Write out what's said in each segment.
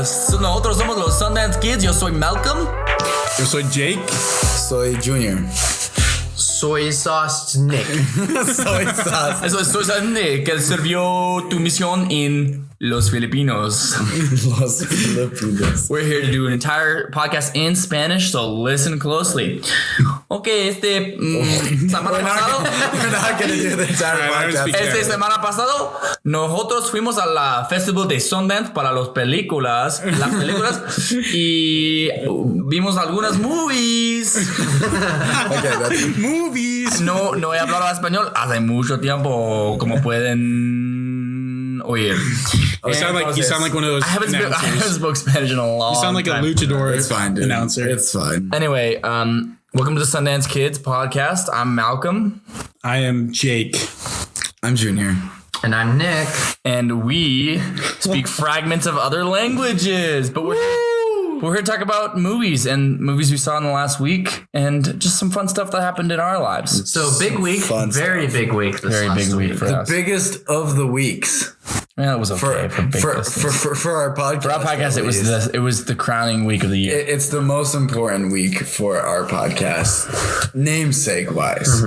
Nosotros somos los Sundance Kids. Yo soy Malcolm. Yo soy Jake. Soy Junior. Soy sauce Nick. Soy sauce. Soy Nick, que sirvió tu misión en Los Filipinos. Los Filipinos. We're here to do an entire podcast in Spanish, so listen closely. Okay, semana pasado. We're not going to do the entire podcast. Semana pasado, nosotros fuimos a la Festival de Sundance para las películas, y vimos algunas movies. Okay, that's Movies. No he hablado español hace mucho tiempo, como pueden oír. You sound like one of those I haven't announcers. spoke Spanish in a long time. You sound like a luchador it's fine, dude. announcer. It's fine. Anyway, welcome to the Sundance Kids podcast. I'm Malcolm. I am Jake. I'm Junior. And I'm Nick. And we speak fragments of other languages. But we're here to talk about movies and movies we saw in the last week and just some fun stuff that happened in our lives. So big week, Fun very big week. Very big week for The us. biggest of the weeks. Yeah, it was okay for our podcast. For our podcast, it was the crowning week of the year. It's the most important week for our podcast, namesake wise.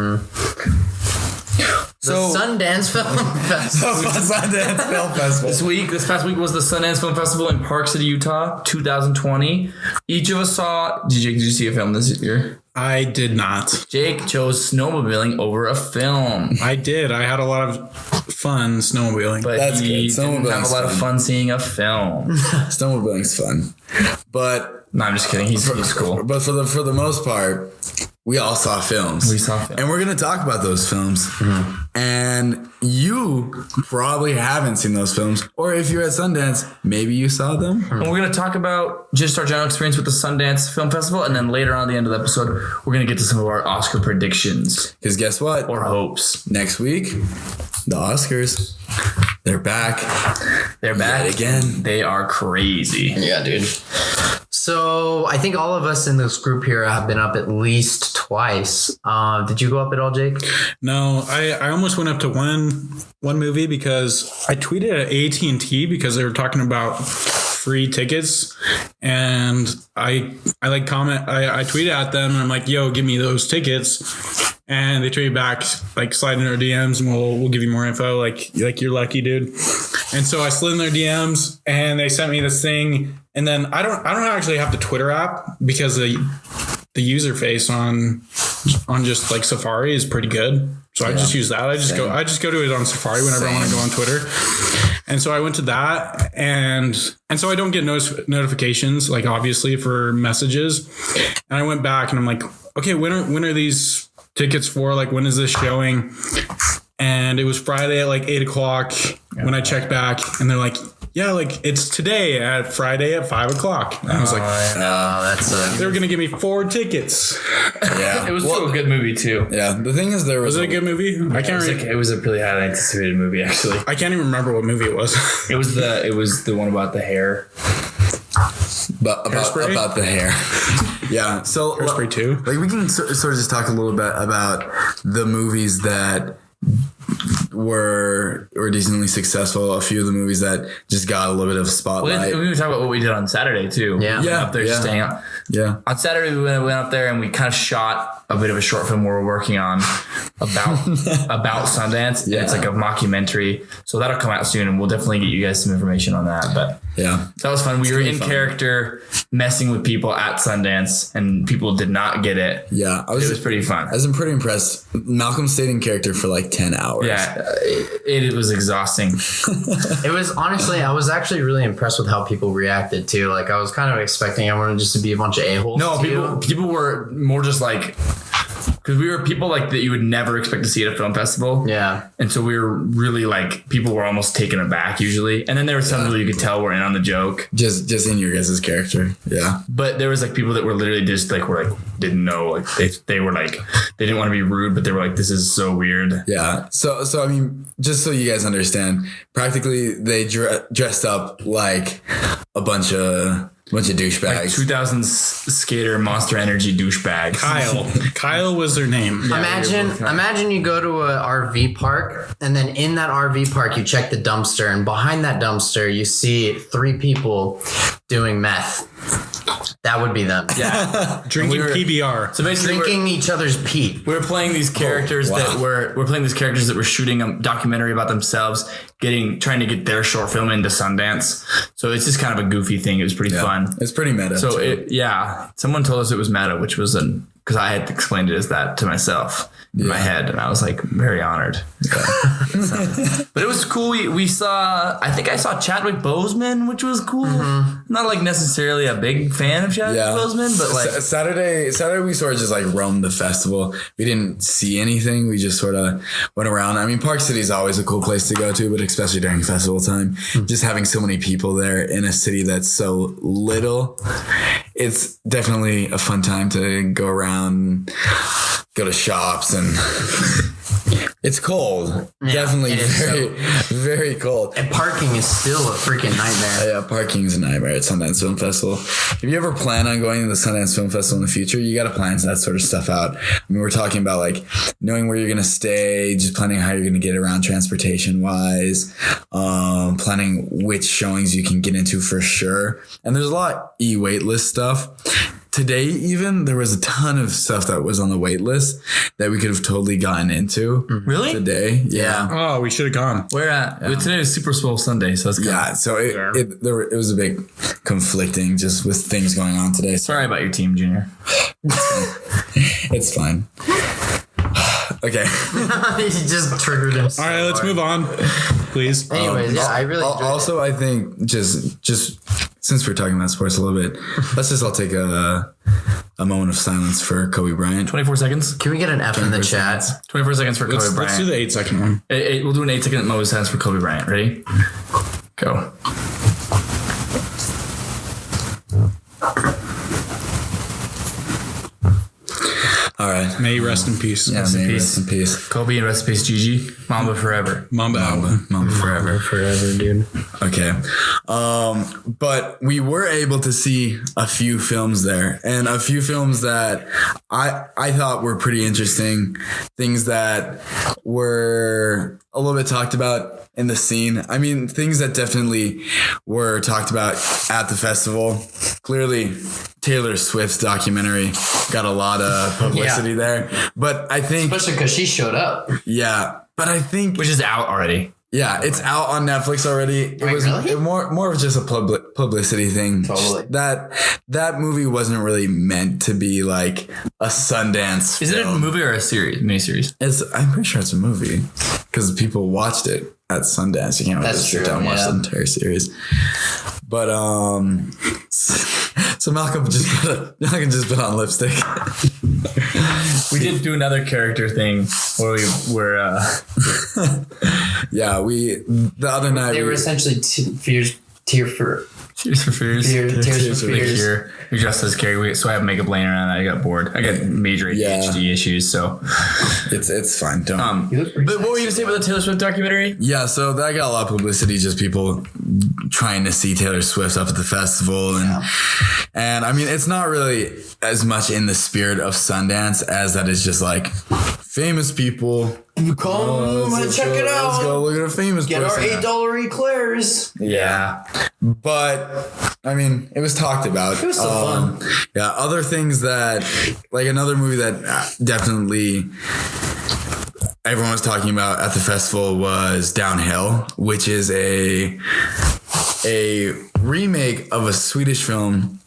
The Sundance Film Festival. Sundance Film Festival. This past week was the Sundance Film Festival in Park City, Utah, 2020. Each of us saw. Did you see a film this year? I did not. Jake chose snowmobiling over a film. I did. I had a lot of fun snowmobiling. But That's he good. didn't have a lot of Snowmobiling's fun seeing a film. Snowmobiling's fun, but No, I'm just kidding. He's cool. But for the most part, we all saw films. We saw films. And we're going to talk about those films. Mm-hmm. And you probably haven't seen those films. Or if you're at Sundance, maybe you saw them. And we're going to talk about just our general experience with the Sundance Film Festival. And then later on at the end of the episode, we're going to get to some of our Oscar predictions. Because guess what? Or hopes. Next week, the Oscars. They're back. They're back Yet again. They are crazy. Yeah, dude. So I think all of us in this group here have been up at least twice. Did you go up at all, Jake? No, I almost went up to one movie because I tweeted at AT&T because they were talking about free tickets, and I tweeted at them and I'm like, yo, give me those tickets. And they tweeted back, like, slide in our DMs and we'll give you more info. Like you're lucky, dude. And so I slid in their DMs and they sent me this thing. And then I don't actually have the Twitter app because the user face on just like Safari is pretty good. So I just use that. I just go to it on Safari whenever I want to go on Twitter. And so I went to that and so I don't get notifications, like, obviously, for messages. And I went back and I'm like, okay, when are these tickets for? Like, when is this showing? And it was Friday at like 8:00 when I checked back, and they're like, yeah, like, it's today at Friday at 5:00. And I was like, that's they were going to give me 4 tickets. Yeah. It was still a good movie, too. Yeah. The thing is, Was it a good movie? It was a really highly anticipated movie, actually. I can't even remember what movie it was. It was the one about the hair. about the hair. Yeah. So Hairspray 2. Like, we can sort of just talk a little bit about the movies that were decently successful. A few of the movies that just got a little bit of spotlight. We can talk about what we did on Saturday too. Yeah. Up there just hanging out. Yeah. On Saturday we went up there and we kind of shot a bit of a short film we're working on about Sundance. Yeah. It's like a mockumentary, so that'll come out soon, and we'll definitely get you guys some information on that. But yeah, that was fun. We were in character messing with people at Sundance, and people did not get it. Yeah, it was pretty fun. I was pretty impressed. Malcolm stayed in character for like 10 hours. Yeah, it was exhausting. It was, honestly, I was actually really impressed with how people reacted too. Like, I was kind of expecting everyone just to be a bunch of a-holes. No, people were more just like, because we were people like that you would never expect to see at a film festival. Yeah. And so we were really like, people were almost taken aback usually. And then there were some people you could tell were in on the joke. Just in your guys' character. Yeah. But there was like people that were literally just like, didn't know. Like they were like, they didn't want to be rude, but they were like, this is so weird. Yeah. So I mean, just so you guys understand, practically they dressed up like a bunch of douchebags. Like 2000s skater Monster Energy douchebag. Kyle was their name. Imagine you go to a RV park, and then in that RV park you check the dumpster, and behind that dumpster you see 3 people doing meth. That would be them. Yeah. Drinking we were- PBR. So basically, Drinking each other's pee. we're playing these characters that we're playing these characters that were shooting a documentary about themselves, trying to get their short film into Sundance. So it's just kind of a goofy thing. It was pretty fun. It's pretty meta. So too. someone told us it was meta, which was because I had explained it as that to myself in my head, and I was like very honored. But it was cool. We saw, I think I saw Chadwick Boseman, which was cool. Not like necessarily a big fan of Chadwick Boseman, but like Saturday we sort of just like roamed the festival. We didn't see anything. We just sort of went around. I mean, Park City is always a cool place to go to, but especially during festival time, just having so many people there in a city that's so little, it's definitely a fun time to go around, go to shops, and it's cold. Definitely it is very cold. And parking is still a freaking nightmare. Yeah, parking's a nightmare at Sundance Film Festival. If you ever plan on going to the Sundance Film Festival in the future, you got to plan that sort of stuff out. I mean, we're talking about like knowing where you're going to stay, just planning how you're going to get around transportation wise, planning which showings you can get into for sure. And there's a lot e-wait list stuff. Today, even, there was a ton of stuff that was on the wait list that we could have totally gotten into. Really? Today. Yeah. Oh, we should have gone. where at? Today is Super Bowl Sunday, so that's Yeah. So it was a bit conflicting just with things going on today. So Sorry about your team, Junior. it's fine. Okay. He just triggered him. All right, let's move on, please. Anyways, I really enjoyed Also, I think just since we're talking about sports a little bit, let's just all take a moment of silence for Kobe Bryant. 24 seconds. Can we get an F in the chat? 24 seconds for Kobe Let's Bryant. do the 8-second one. We'll do an 8-second moment of silence for Kobe Bryant. Ready? Go. All right. May he rest in peace. Yeah, in may he peace. rest in peace. Kobe and rest in peace, Gigi. Mamba forever. Mamba. Mamba forever. Forever, dude. Okay. But we were able to see a few films there, and a few films that I thought were pretty interesting, things that were a little bit talked about in the scene. I mean, things that definitely were talked about at the festival. Clearly, Taylor Swift's documentary got a lot of publicity there, but I think, Especially because she showed up. yeah, but I think, Which is out already. yeah, it's out on Netflix already. It Wait, was really? more of just a publicity thing. Totally. That movie wasn't really meant to be like a Sundance. Is it a film. movie or a series? Miniseries? I'm pretty sure it's a movie because people watched it at Sundance. You can't really That's just sit true, down and watch yeah. the entire series. But so Malcolm just put on lipstick. We did do another character thing where we were. Yeah, the other night They were essentially tear for Tears for Fears. Tears for Fears. Cure. We dressed as Carrie, so I have makeup laying around. I got bored. I got major ADHD issues, so. it's fine. Don't. You look pretty But what were you gonna say about the Taylor Swift documentary? Yeah, so that got a lot of publicity, just people trying to see Taylor Swift up at the festival. And I mean, it's not really as much in the spirit of Sundance as that is just like famous people. You come and check it out. Let's go look at a famous Get our person. $8 eclairs. Yeah. But I mean, it was talked about. It was so fun. Yeah, other things that, like another movie that definitely everyone was talking about at the festival was Downhill, which is a remake of a Swedish film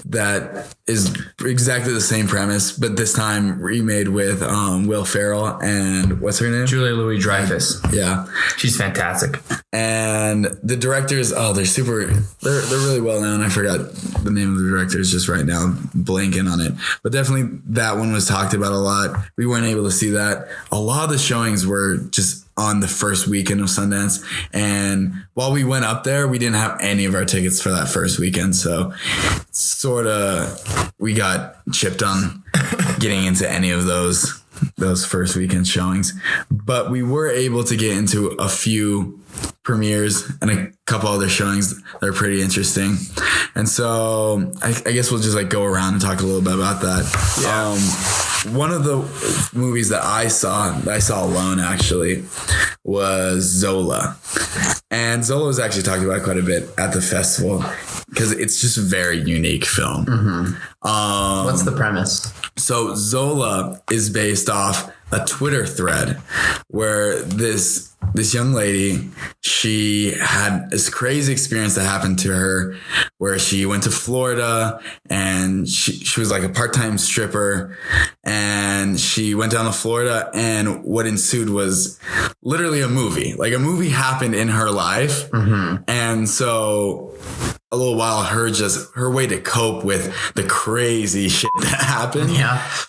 that is exactly the same premise, but this time remade with Will Ferrell and what's her name? Julia Louis-Dreyfus. Yeah. She's fantastic. And the directors, they're really well known. I forgot the name of the directors just right now, blanking on it. But definitely that one was talked about a lot. We weren't able to see that. A lot of the showings were just on the first weekend of Sundance. And while we went up there, we didn't have any of our tickets for that first weekend. So sort of we got chipped on getting into any of those first weekend showings. But we were able to get into a few premieres and a couple other showings that are pretty interesting. And so I guess we'll just like go around and talk a little bit about that. Yeah. One of the movies that I saw alone actually was Zola. And Zola was actually talked about quite a bit at the festival. because it's just a very unique film. What's the premise? So Zola is based off a Twitter thread where this young lady, she had this crazy experience that happened to her where she went to Florida and she was like a part-time stripper, and she went down to Florida, and what ensued was literally a movie. Like a movie happened in her life. And so a little while, her way to cope with the crazy shit that happened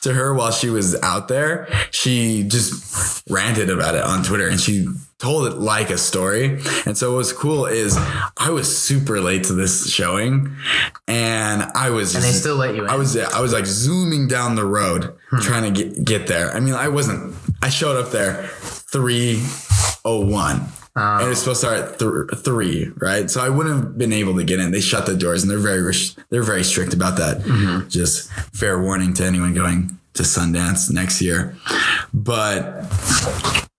to her while she was out there, she just ranted about it on Twitter, and she told it like a story. And so what's cool is I was super late to this showing, and I was just, and they still let you in. I was like zooming down the road trying to get there. I mean, I showed up there 3:01. And it was supposed to start at 3, right? So I wouldn't have been able to get in. They shut the doors, and they're very strict about that. Just fair warning to anyone going to Sundance next year. But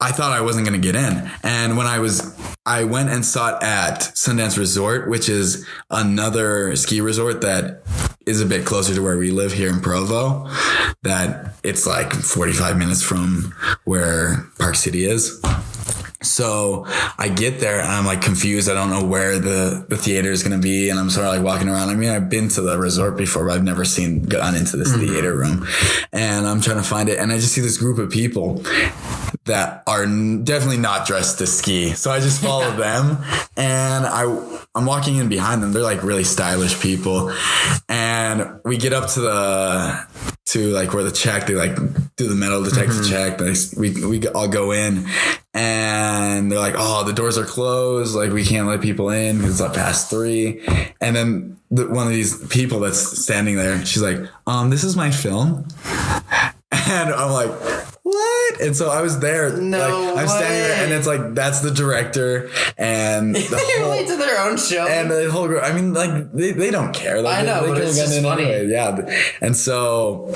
I thought I wasn't going to get in. And when I went and saw it at Sundance Resort, which is another ski resort that is a bit closer to where we live here in Provo, that it's like 45 minutes from where Park City is. So I get there and I'm like confused. I don't know where the theater is going to be. And I'm sort of like walking around. I mean, I've been to the resort before, but I've never gone into this theater room, and I'm trying to find it. And I just see this group of people that are definitely not dressed to ski. So I just follow them, and I'm walking in behind them. They're like really stylish people. And we get up to like where the check, they like do the metal detector check. We all go in, and they're like, oh, the doors are closed. Like, we can't let people in because it's like past 3. And then one of these people that's standing there, she's like, this is my film. And I'm like, what? And so I was there. I'm standing there, and it's like, that's the director and the You're late to their own show. And the whole group. I mean, like, they don't care. Like, I know, but it's just funny. Anyway. Yeah. And so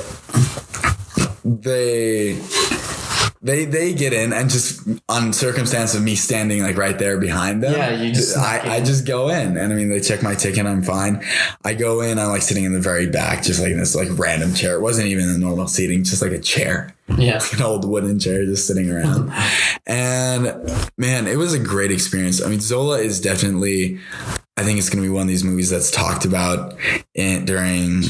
they get in, and just on circumstance of me standing like right there behind them. Yeah, you just I just go in, and I mean, they check my ticket, I'm fine. I go in, I'm like sitting in the very back, just like in this like random chair. It wasn't even a normal seating, just like a chair. Yeah. Like an old wooden chair just sitting around. And man, it was a great experience. I mean, Zola is definitely, I think it's going to be one of these movies that's talked about during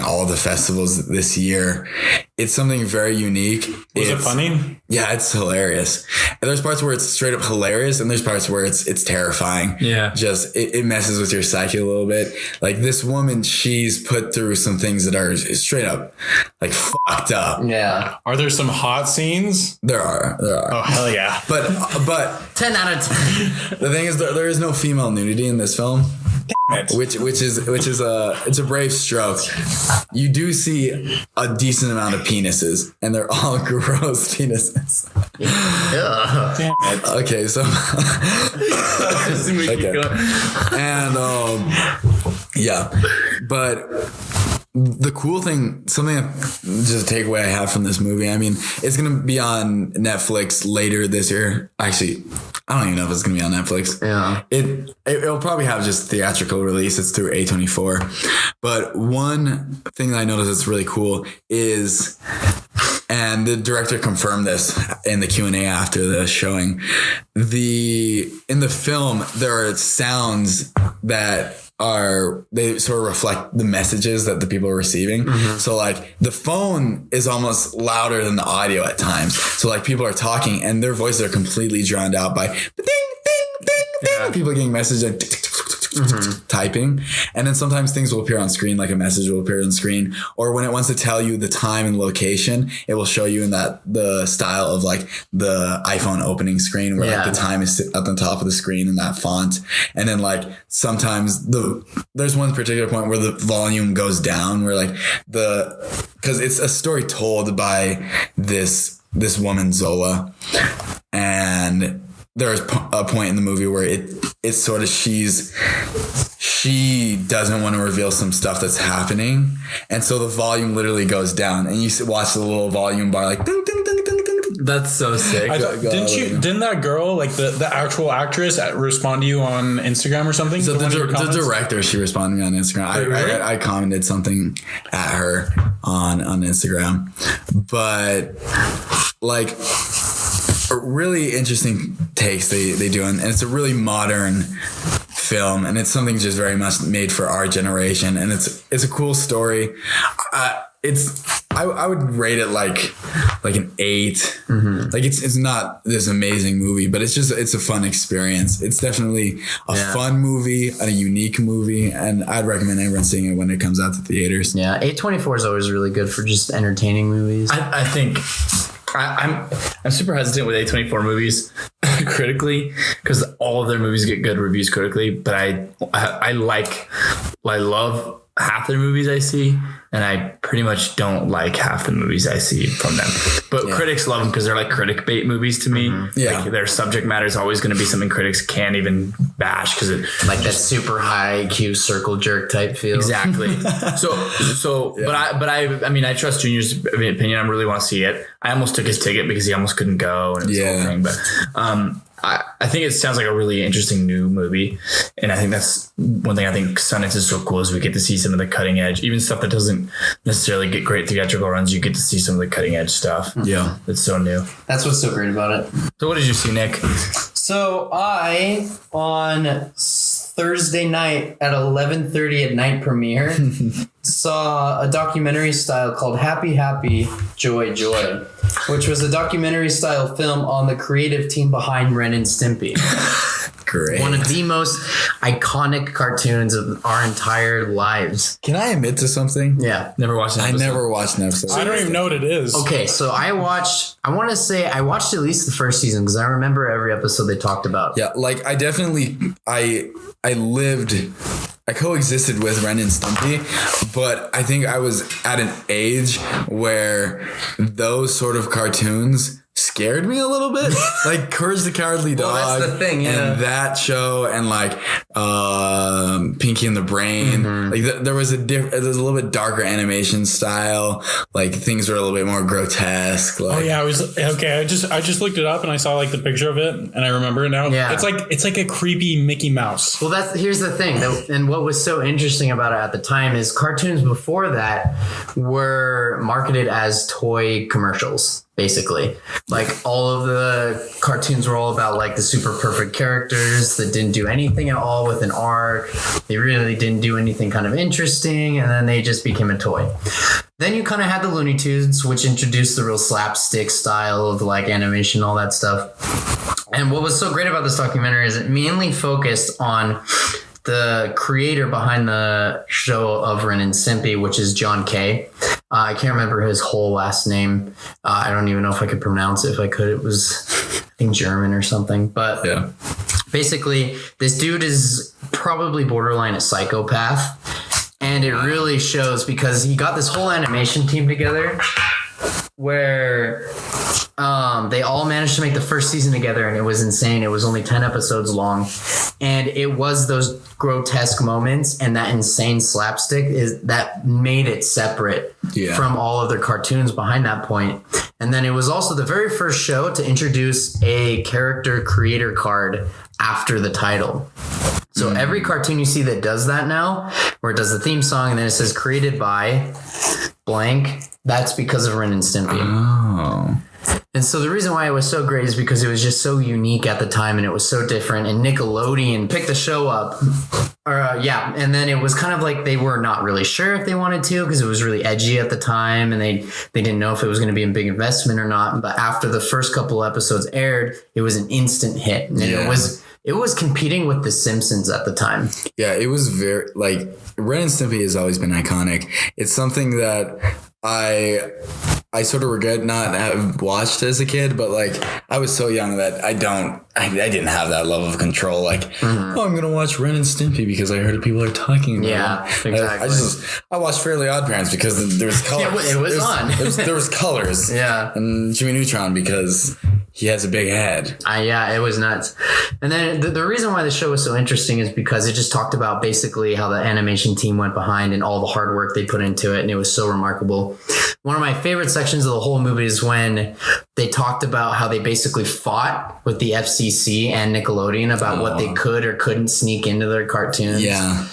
all of the festivals this year. It's something very unique. Was it funny? Yeah, it's hilarious. And there's parts where it's straight up hilarious, and there's parts where it's terrifying. Yeah. Just, it messes with your psyche a little bit. Like, this woman, she's put through some things that are straight up like fucked up. Yeah. Are there some hot scenes? There are. Oh, hell yeah. But 10 out of 10. The thing is, there is no female nudity in this film. Which is it's a brave stroke. You do see a decent amount of penises, and they're all gross penises. Yeah. Damn it. Okay, so okay. And yeah, but the cool thing, something just a takeaway I have from this movie, I mean, it's going to be on Netflix later this year. Actually, I don't even know if it's going to be on Netflix. Yeah. It'll probably have just theatrical release. It's through A24. But one thing that I noticed that's really cool is, and the director confirmed this in the Q&A after the showing, in the film, there are sounds that they sort of reflect the messages that the people are receiving. Mm-hmm. So like the phone is almost louder than the audio at times. So like people are talking and their voices are completely drowned out by ding, ding, ding, ding. Yeah. People getting messages like typing. And then sometimes things will appear on screen, like a message will appear on screen, or when it wants to tell you the time and location, it will show you in the style of like the iPhone opening screen where like the time is at the top of the screen in that font. And then like sometimes there's one particular point where the volume goes down where like because it's a story told by this woman, Zola, and there's a point in the movie where it's sort of she doesn't want to reveal some stuff that's happening, and so the volume literally goes down, and you watch the little volume bar like ding, ding, ding, ding, ding, That's so sick. Didn't that girl, like the actual actress, respond to you on Instagram or something? So the director, she responded on Instagram. Really? I commented something at her on Instagram, but like a really interesting takes they do, and it's a really modern film, and it's something just very much made for our generation, and it's a cool story. I would rate it like an 8. Mm-hmm. Like it's not this amazing movie, but it's a fun experience. It's definitely a fun movie, a unique movie, and I'd recommend everyone seeing it when it comes out to theaters. Yeah, A24 is always really good for just entertaining movies. I think I'm super hesitant with A24 movies critically, because all of their movies get good reviews critically, but I love half their movies I see, and I pretty much don't like half the movies I see from them. But critics love them because they're like critic bait movies to me. Mm-hmm. Yeah, like their subject matter is always going to be something critics can't even bash because it like that super high IQ circle jerk type feel. Exactly. So, yeah. but I mean, I trust Junior's opinion. I really want to see it. I almost took his ticket because he almost couldn't go, and it was the whole thing. But I think it sounds like a really interesting new movie. And I think that's one thing I think Sundance is so cool is we get to see some of the cutting edge, even stuff that doesn't necessarily get great theatrical runs. You get to see some of the cutting edge stuff. Yeah. That's so new. That's what's so great about it. So what did you see, Nick? So I, on Thursday night at 11:30 at night premiere, saw a documentary style called Happy Happy Joy Joy, which was a documentary style film on the creative team behind Ren and Stimpy. Great. One of the most iconic cartoons of our entire lives. Can I admit to something? Yeah. Never watched an episode. I never watched an episode. I don't even know what it is. Okay, so I watched at least the first season because I remember every episode they talked about. Yeah, like I definitely, I coexisted with Ren and Stimpy, but I think I was at an age where those sort of cartoons scared me a little bit. Like Courage the Cowardly Dog. Well, that's the thing, yeah. And that show, and like Pinky and the Brain. Mm-hmm. Like there was a little bit darker animation style. Like things were a little bit more grotesque. Like, oh yeah, I was okay. I just looked it up and I saw like the picture of it and I remember it now. Yeah, it's like a creepy Mickey Mouse. Well, here's the thing, and what was so interesting about it at the time is cartoons before that were marketed as toy commercials. Basically, like all of the cartoons were all about like the super perfect characters that didn't do anything at all with an arc. They really didn't do anything kind of interesting, and then they just became a toy. Then you kind of had the Looney Tunes, which introduced the real slapstick style of like animation, all that stuff. And what was so great about this documentary is it mainly focused on the creator behind the show of Ren and Stimpy, which is John Kay. I can't remember his whole last name. I don't even know if I could pronounce it. If I could, it was, I think, German or something. But yeah. Basically, this dude is probably borderline a psychopath. And it really shows because he got this whole animation team together where they all managed to make the first season together, and it was insane. It was only 10 episodes long, and it was those grotesque moments and that insane slapstick that made it separate from all of their cartoons behind that point. And then it was also the very first show to introduce a character creator card after the title. So every cartoon you see that does that now, where it does the theme song and then it says created by blank, that's because of Ren and Stimpy. Oh. And so the reason why it was so great is because it was just so unique at the time and it was so different. And Nickelodeon picked the show up. And then it was kind of like they were not really sure if they wanted to because it was really edgy at the time and they didn't know if it was going to be a big investment or not. But after the first couple episodes aired, it was an instant hit. And it was competing with The Simpsons at the time. Yeah, it was very, like, Ren and Stimpy has always been iconic. It's something that I sort of regret not have watched as a kid, but like I was so young that I didn't have that level of control. Like, I'm going to watch Ren and Stimpy because I heard people are talking about it. Exactly. I watched Fairly Odd Parents because there was colors. It was on. There was colors. Yeah. And Jimmy Neutron because he has a big head. It was nuts. And then the reason why the show was so interesting is because it just talked about basically how the animation team went behind and all the hard work they put into it. And it was so remarkable. One of my favorite sections sections of the whole movie is when they talked about how they basically fought with the FCC and Nickelodeon about what they could or couldn't sneak into their cartoons. Yeah.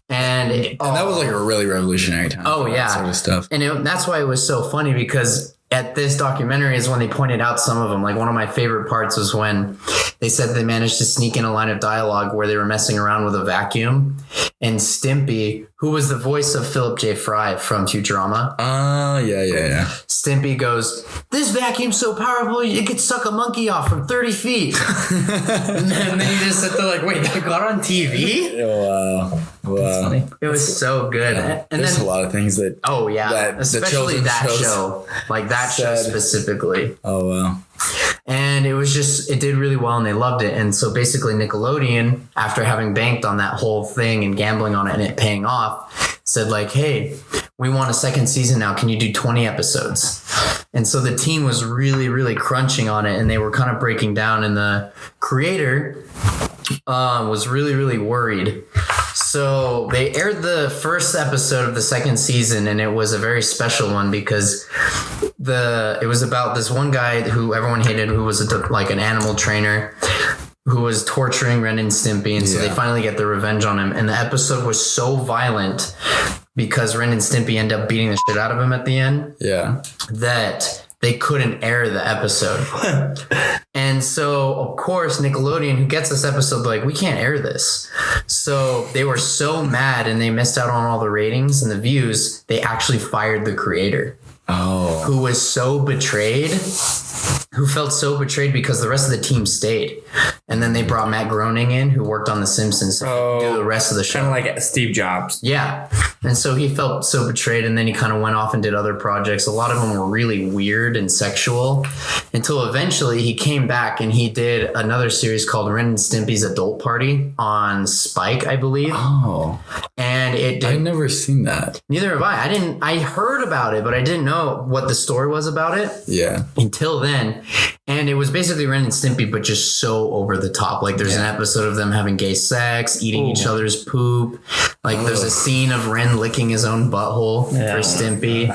And that was like a really revolutionary time. Oh, yeah. That sort of stuff. And that's why it was so funny, because at this documentary is when they pointed out some of them. Like, one of my favorite parts was when they said they managed to sneak in a line of dialogue where they were messing around with a vacuum, and Stimpy, who was the voice of Philip J. Fry from Futurama. Yeah. Stimpy goes, "This vacuum's so powerful it could suck a monkey off from 30 feet." and then you just sit there like, wait, that got on TV? Oh, wow. It was so good. Yeah. And There's then, a lot of things that. especially that show. Like that show specifically. Oh, wow. And it did really well and they loved it. And so basically Nickelodeon, after having banked on that whole thing and gambling on it and it paying off, said like, "Hey, we want a second season now. Can you do 20 episodes?" And so the team was really, really crunching on it, and they were kind of breaking down, and the creator was really, really worried. So they aired the first episode of the second season, and it was a very special one because it was about this one guy who everyone hated, who was like an animal trainer who was torturing Ren and Stimpy. And so they finally get their revenge on him. And the episode was so violent because Ren and Stimpy end up beating the shit out of him at the end. Yeah. That they couldn't air the episode. And so, of course, Nickelodeon, who gets this episode, like, we can't air this. So they were so mad and they missed out on all the ratings and the views, they actually fired the creator. Oh. Who was so betrayed, who felt so betrayed because the rest of the team stayed. And then they brought Matt Groening in, who worked on The Simpsons, to do the rest of the show. Kind of like Steve Jobs. Yeah. And so he felt so betrayed, and then he kind of went off and did other projects. A lot of them were really weird and sexual, until eventually he came back and he did another series called Ren and Stimpy's Adult Party on Spike, I believe. Oh. And I've never seen that. Neither have I. I heard about it, but I didn't know what the story was about it. Yeah. Until then. And it was basically Ren and Stimpy, but just so over the top. Like, there's an episode of them having gay sex, eating each other's poop. Like, there's a scene of Ren licking his own butthole for Stimpy.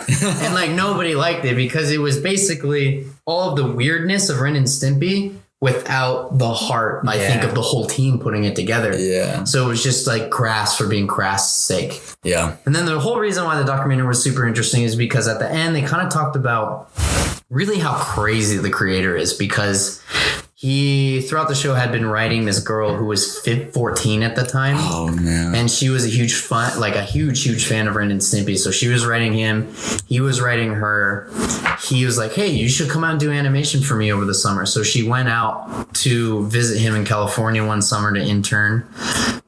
And, like, nobody liked it because it was basically all of the weirdness of Ren and Stimpy without the heart, I think, of the whole team putting it together. Yeah. So it was just, like, crass for being crass sake. Yeah. And then the whole reason why the documentary was super interesting is because at the end, they kind of talked about really how crazy the creator is, because he, throughout the show, had been writing this girl who was 14 at the time. Oh, man. And she was a huge fan of Ren and Stimpy. So she was writing him. He was writing her. He was like, "Hey, you should come out and do animation for me over the summer." So she went out to visit him in California one summer to intern.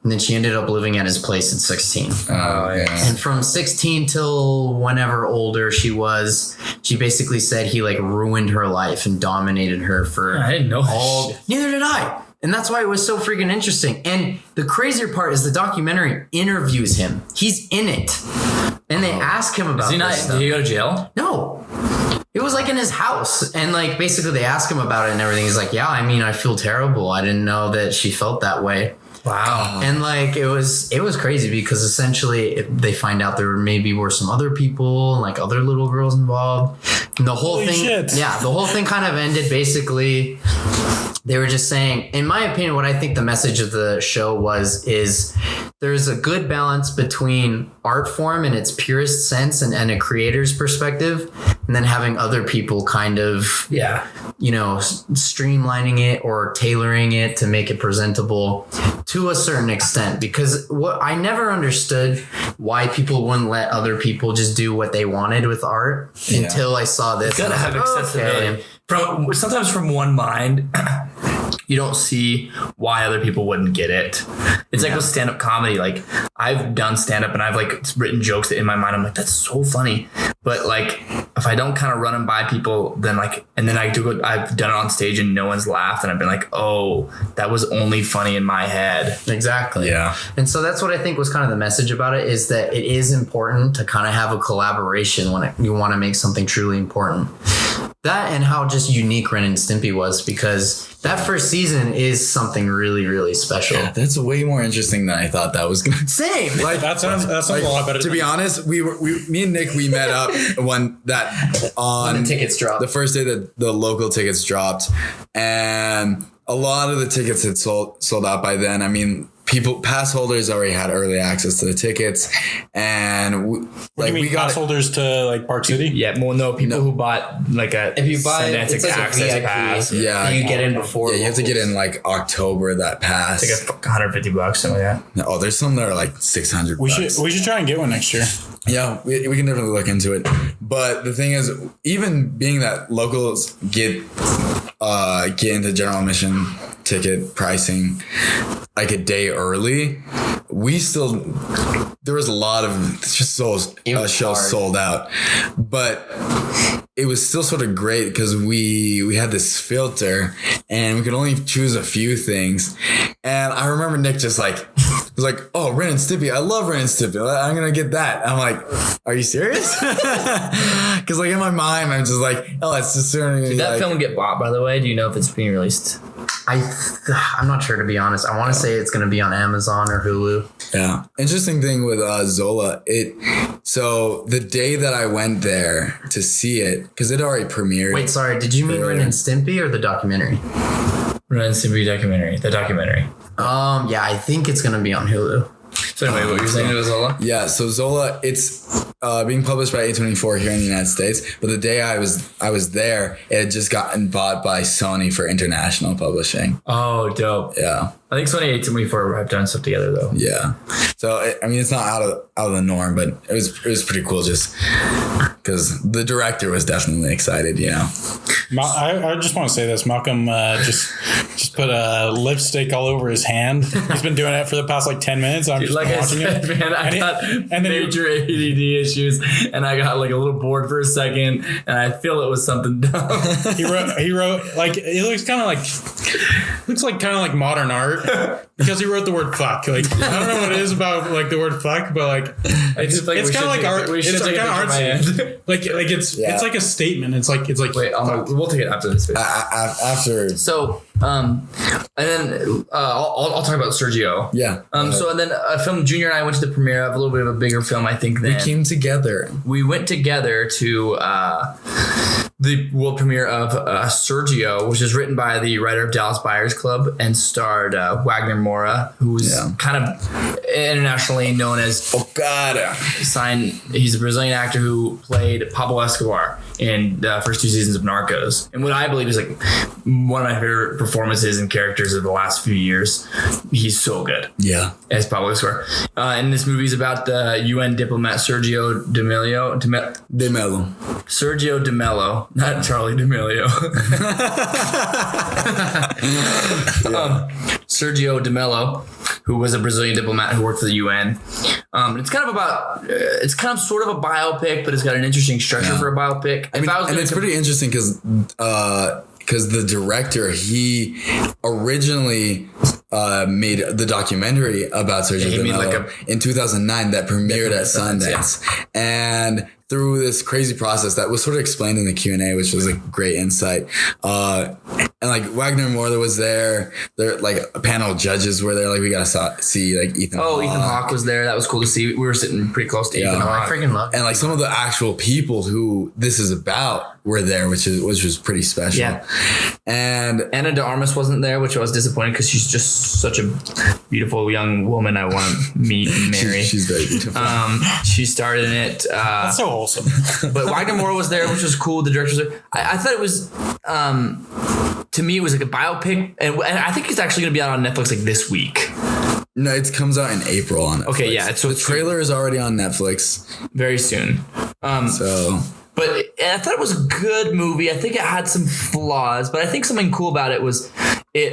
And then she ended up living at his place at 16. Oh, yeah. And from 16 till whenever older she was, she basically said he like ruined her life and dominated her for I didn't know that. Neither did I. And that's why it was so freaking interesting. And the crazier part is the documentary interviews him. He's in it. And they ask him about this stuff. Did he go to jail? No. It was like in his house. And like basically they ask him about it and everything. He's like, "Yeah, I mean, I feel terrible. I didn't know that she felt that way." Wow. And like it was crazy because essentially they find out there maybe were some other people, like other little girls involved. And the whole the whole thing kind of ended basically. They were just saying, in my opinion, what I think the message of the show is there's a good balance between art form in its purest sense and a creator's perspective, and then having other people kind of, streamlining it or tailoring it to make it presentable to a certain extent. Because what I never understood why people wouldn't let other people just do what they wanted with art until I saw this. You gotta have accessibility. Sometimes from one mind, you don't see why other people wouldn't get it. It's like with stand-up comedy. Like, I've done stand-up and I've like written jokes that in my mind I'm like, that's so funny. But like, if I don't kind of run them by people, then like, and then I've done it on stage and no one's laughed, and I've been like, oh, that was only funny in my head. Exactly. Yeah. And so that's what I think was kind of the message about it, is that it is important to kind of have a collaboration when you want to make something truly important. That and how just unique Ren and Stimpy was, because that first season is something really, really special. Yeah, that's way more interesting than I thought that was gonna. Same. Like that sounds a lot better. To be honest, me and Nick, we met up when the tickets dropped. The first day that the local tickets dropped, and a lot of the tickets had sold out by then. I mean, pass holders already had early access to the tickets, and we got pass holders to like Park City. Yeah, well, no, people who bought like if you buy Sundance it's like access a VIP, pass. Yeah, you get in before. Yeah, you have to get in like October. That pass. It's like $150, something like that. Oh, there's some that are like $600. We should try and get one next year. Yeah, we can definitely look into it. But the thing is, even being that locals get into general admission ticket pricing like a day early, there was a lot of shows sold out, but it was still sort of great because we had this filter and we could only choose a few things. And I remember Nick just was like, oh, Ren and Stimpy. I love Ren and Stimpy. I'm going to get that. I'm like, are you serious? Because like in my mind, I'm just like, oh, it's just certainly. Did that film get bought, by the way? Do you know if it's being released? I'm not sure, to be honest. I want to say it's going to be on Amazon or Hulu. Yeah. Interesting thing with Zola. So the day that I went there to see it, because it already premiered. Wait, sorry. Did you mean Ren and Stimpy or the documentary? Ren and Stimpy Documentary. The documentary. Yeah, I think it's going to be on Hulu. So anyway, what you're saying about Zola? Yeah, so Zola, it's being published by A24 here in the United States. But the day I was there, it had just gotten bought by Sony for international publishing. Oh, dope. Yeah. I think Sony and A24 have done stuff together though. Yeah. So it's not out of the norm, but it was pretty cool just because the director was definitely excited, you know. I just want to say this. Malcolm just put a lipstick all over his hand. He's been doing it for the past 10 minutes. I'm just watching it. Man, I got major ADD issues, and I got a little bored for a second, and I feel it was something dumb. He wrote it looks kind of like modern art because he wrote the word fuck. I don't know what it is about the word fuck, but it's kind of like art. It's kind of artsy. It's like a statement. It's like wait, we'll take it after this. After. So, and then I'll talk about Sergio. Yeah. So and then a film Junior and I went to the premiere of a little bit of a bigger film. I think we came together. We went together to the world premiere of Sergio, which is written by the writer of Dallas Buyers Club and starred Wagner Moura, who's kind of internationally known as Okada. He's a Brazilian actor who played Pablo Escobar in the first 2 seasons of Narcos, and what I believe is one of my favorite performances and characters of the last few years. He's so good. Yeah. As Pablo Escobar. And this movie is about the UN diplomat Sergio De Mello. Sergio De Mello, not Charlie D'Amelio. Sergio De Mello, who was a Brazilian diplomat who worked for the UN. It's kind of sort of a biopic, but it's got an interesting structure for a biopic. It's pretty interesting because the director, he originally made the documentary about Sergio De Mello in 2009 that premiered at Sundance. Yeah. And through this crazy process that was sort of explained in the Q&A, which was a great insight. And Wagner Moura was there. There a panel of judges were there. We got to see Ethan Hawke. Oh, Ethan Hawke was there. That was cool to see. We were sitting pretty close to Ethan Hawke. I freaking love it. And some of the actual people who this is about were there, which was pretty special. Yeah. And Ana de Armas wasn't there, which I was disappointed because she's just such a beautiful young woman I want to meet and marry. She's very beautiful. She starred in it. That's so awesome. But Wagner Moura was there, which was cool. The director's there. I thought it was, to me, it was a biopic. And I think it's actually going to be out on Netflix this week. No, it comes out in April on Netflix. Okay, yeah. The trailer is already on Netflix. Very soon. But I thought it was a good movie. I think it had some flaws, but I think something cool about it was it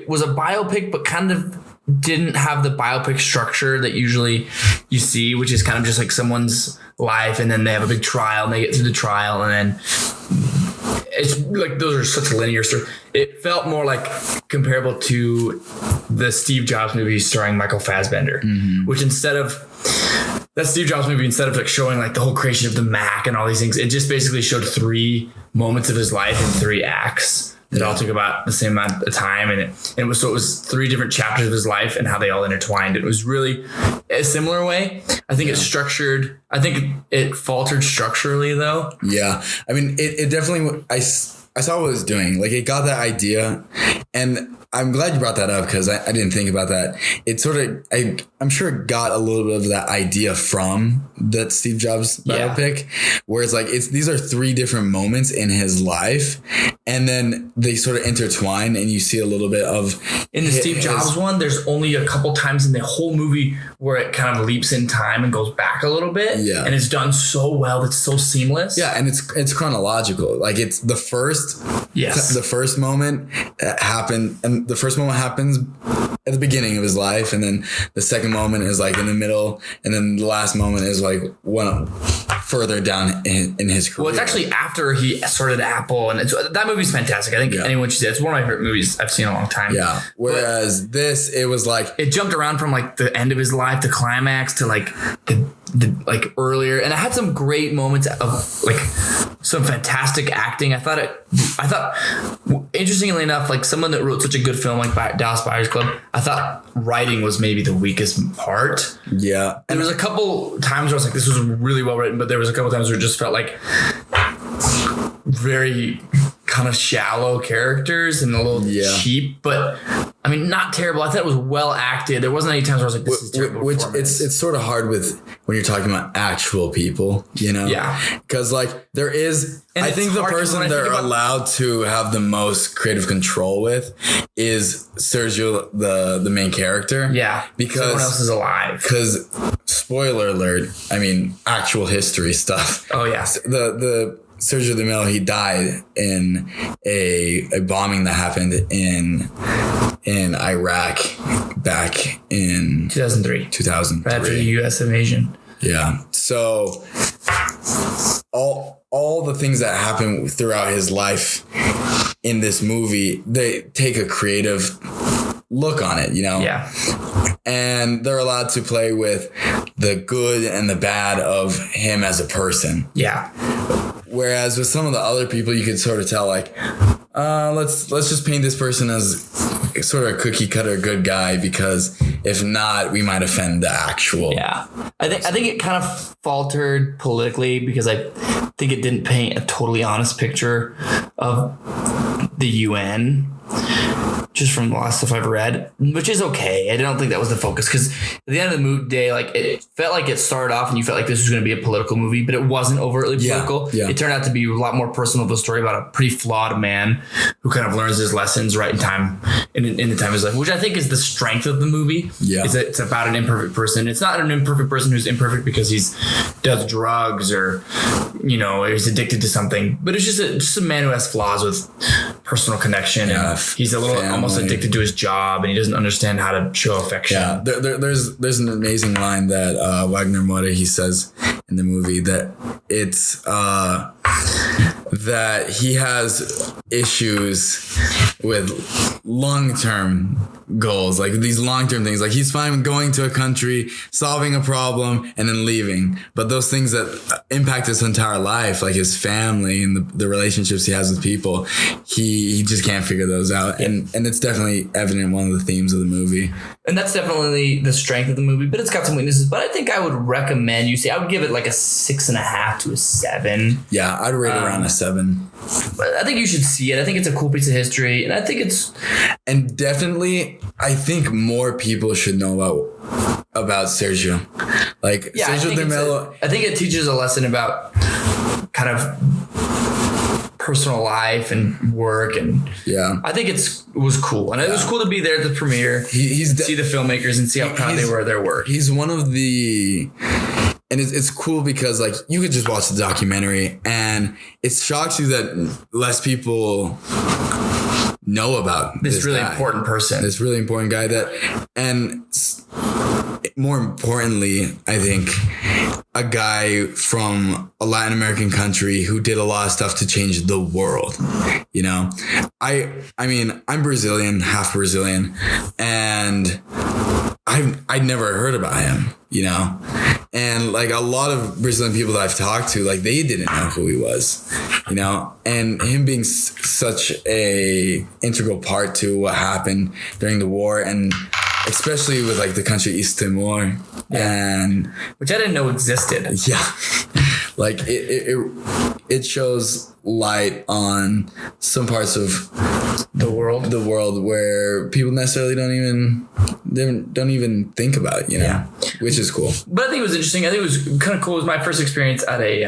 was a biopic, but kind of didn't have the biopic structure that usually you see, which is kind of just someone's life, and then they have a big trial, and they get through the trial, and then it's those are such linear stories. It felt more comparable to the Steve Jobs movie starring Michael Fassbender, which instead of that Steve Jobs movie, instead of like showing like the whole creation of the Mac and all these things, it just basically showed 3 moments of his life in 3 acts. It all took about the same amount of time, and it was 3 different chapters of his life and how they all intertwined. It was really a similar way. I think it's structured. I think it faltered structurally though. Yeah, I mean, it definitely. I saw what it was doing. Like, it got that idea, and I'm glad you brought that up because I didn't think about that. It sort of, I'm sure it got a little bit of that idea from that Steve Jobs biopic, where it's like, these are 3 different moments in his life, and then they sort of intertwine, and you see a little bit of in the Steve Jobs one. There's only a couple times in the whole movie where it kind of leaps in time and goes back a little bit. Yeah, and it's done so well. It's so seamless. Yeah, and it's chronological. Like, it's the first moment happened, and the first moment happens at the beginning of his life, and then the second moment is like in the middle, and then the last moment is like one further down in his career. Well, it's actually after he started Apple, and that movie's fantastic. I think anyone should see it. It's one of my favorite movies I've seen in a long time. Yeah. Whereas this, it was like it jumped around from like the end of his life to climax to like the like earlier, and I had some great moments of like some fantastic acting. I thought interestingly enough, like someone that wrote such a good film like Dallas Buyers Club, I thought writing was maybe the weakest part. Yeah. And there was a couple times where I was like, this was really well written, but there was a couple times where it just felt like very kind of shallow characters and a little cheap, but I mean, not terrible. I thought it was well acted. There wasn't any times where I was like, this is terrible. Which it's sort of hard with when you're talking about actual people, you know? Yeah. Because like there is, and I think the person they're allowed to have the most creative control with is Sergio, the main character. Yeah. Because everyone else is alive. Because spoiler alert, I mean, actual history stuff. Oh yeah. The Sergio de Mello, he died in a bombing that happened in Iraq back in 2003. Right after the U.S. invasion. Yeah. So all the things that happen throughout his life in this movie, they take a creative look on it, you know? Yeah. And they're allowed to play with the good and the bad of him as a person. Yeah. Whereas with some of the other people, you could sort of tell like, let's just paint this person as sort of a cookie cutter good guy, because if not, we might offend the actual. Yeah. I think it kind of faltered politically because I think it didn't paint a totally honest picture of the UN. Just from the last stuff I've read, which is okay. I don't think that was the focus, because at the end of the day, like it felt like it started off and you felt like this was going to be a political movie, but it wasn't overtly political. Yeah. It turned out to be a lot more personal of a story about a pretty flawed man who kind of learns his lessons right in time in the time of his life, which I think is the strength of the movie. Yeah, it's about an imperfect person. It's not an imperfect person who's imperfect because he's does drugs or he's addicted to something, but it's just a man who has flaws with personal connection. Yeah, and he's a little almost addicted to his job, and he doesn't understand how to show affection. Yeah, there's an amazing line that Wagner Moura, he says in the movie that it's that he has issues with long-term goals, like these long-term things. Like he's fine with going to a country, solving a problem, and then leaving. But those things that impact his entire life, like his family and the relationships he has with people, he just can't figure those out. Yeah. And it's definitely evident in one of the themes of the movie. And that's definitely the strength of the movie, but it's got some weaknesses. But I think I would recommend you see, I would give it like a 6.5 to a 7. Yeah, I'd rate it around a 7. But I think you should see it. I think it's a cool piece of history, and I think and definitely, I think more people should know about Sergio. Like Sergio de Mello. I think it teaches a lesson about kind of personal life and work, and I think it was cool, and it was cool to be there at the premiere. See the filmmakers and see how proud they were of their work. He's one of the. And it's cool because like you could just watch the documentary and it shocks you that less people know about this really important person, this really important guy and more importantly, I think a guy from a Latin American country who did a lot of stuff to change the world. I mean, I'm Brazilian, half Brazilian, and I'd never heard about him, And like a lot of Brazilian people that I've talked to, like they didn't know who he was, you know, and him being such a integral part to what happened during the war, and especially with like the country East Timor, and which I didn't know existed. yeah, like it shows light on some parts of the world where people necessarily don't even think about, you know, which is cool. But I think it was interesting. I think it was kind of cool. It was my first experience at a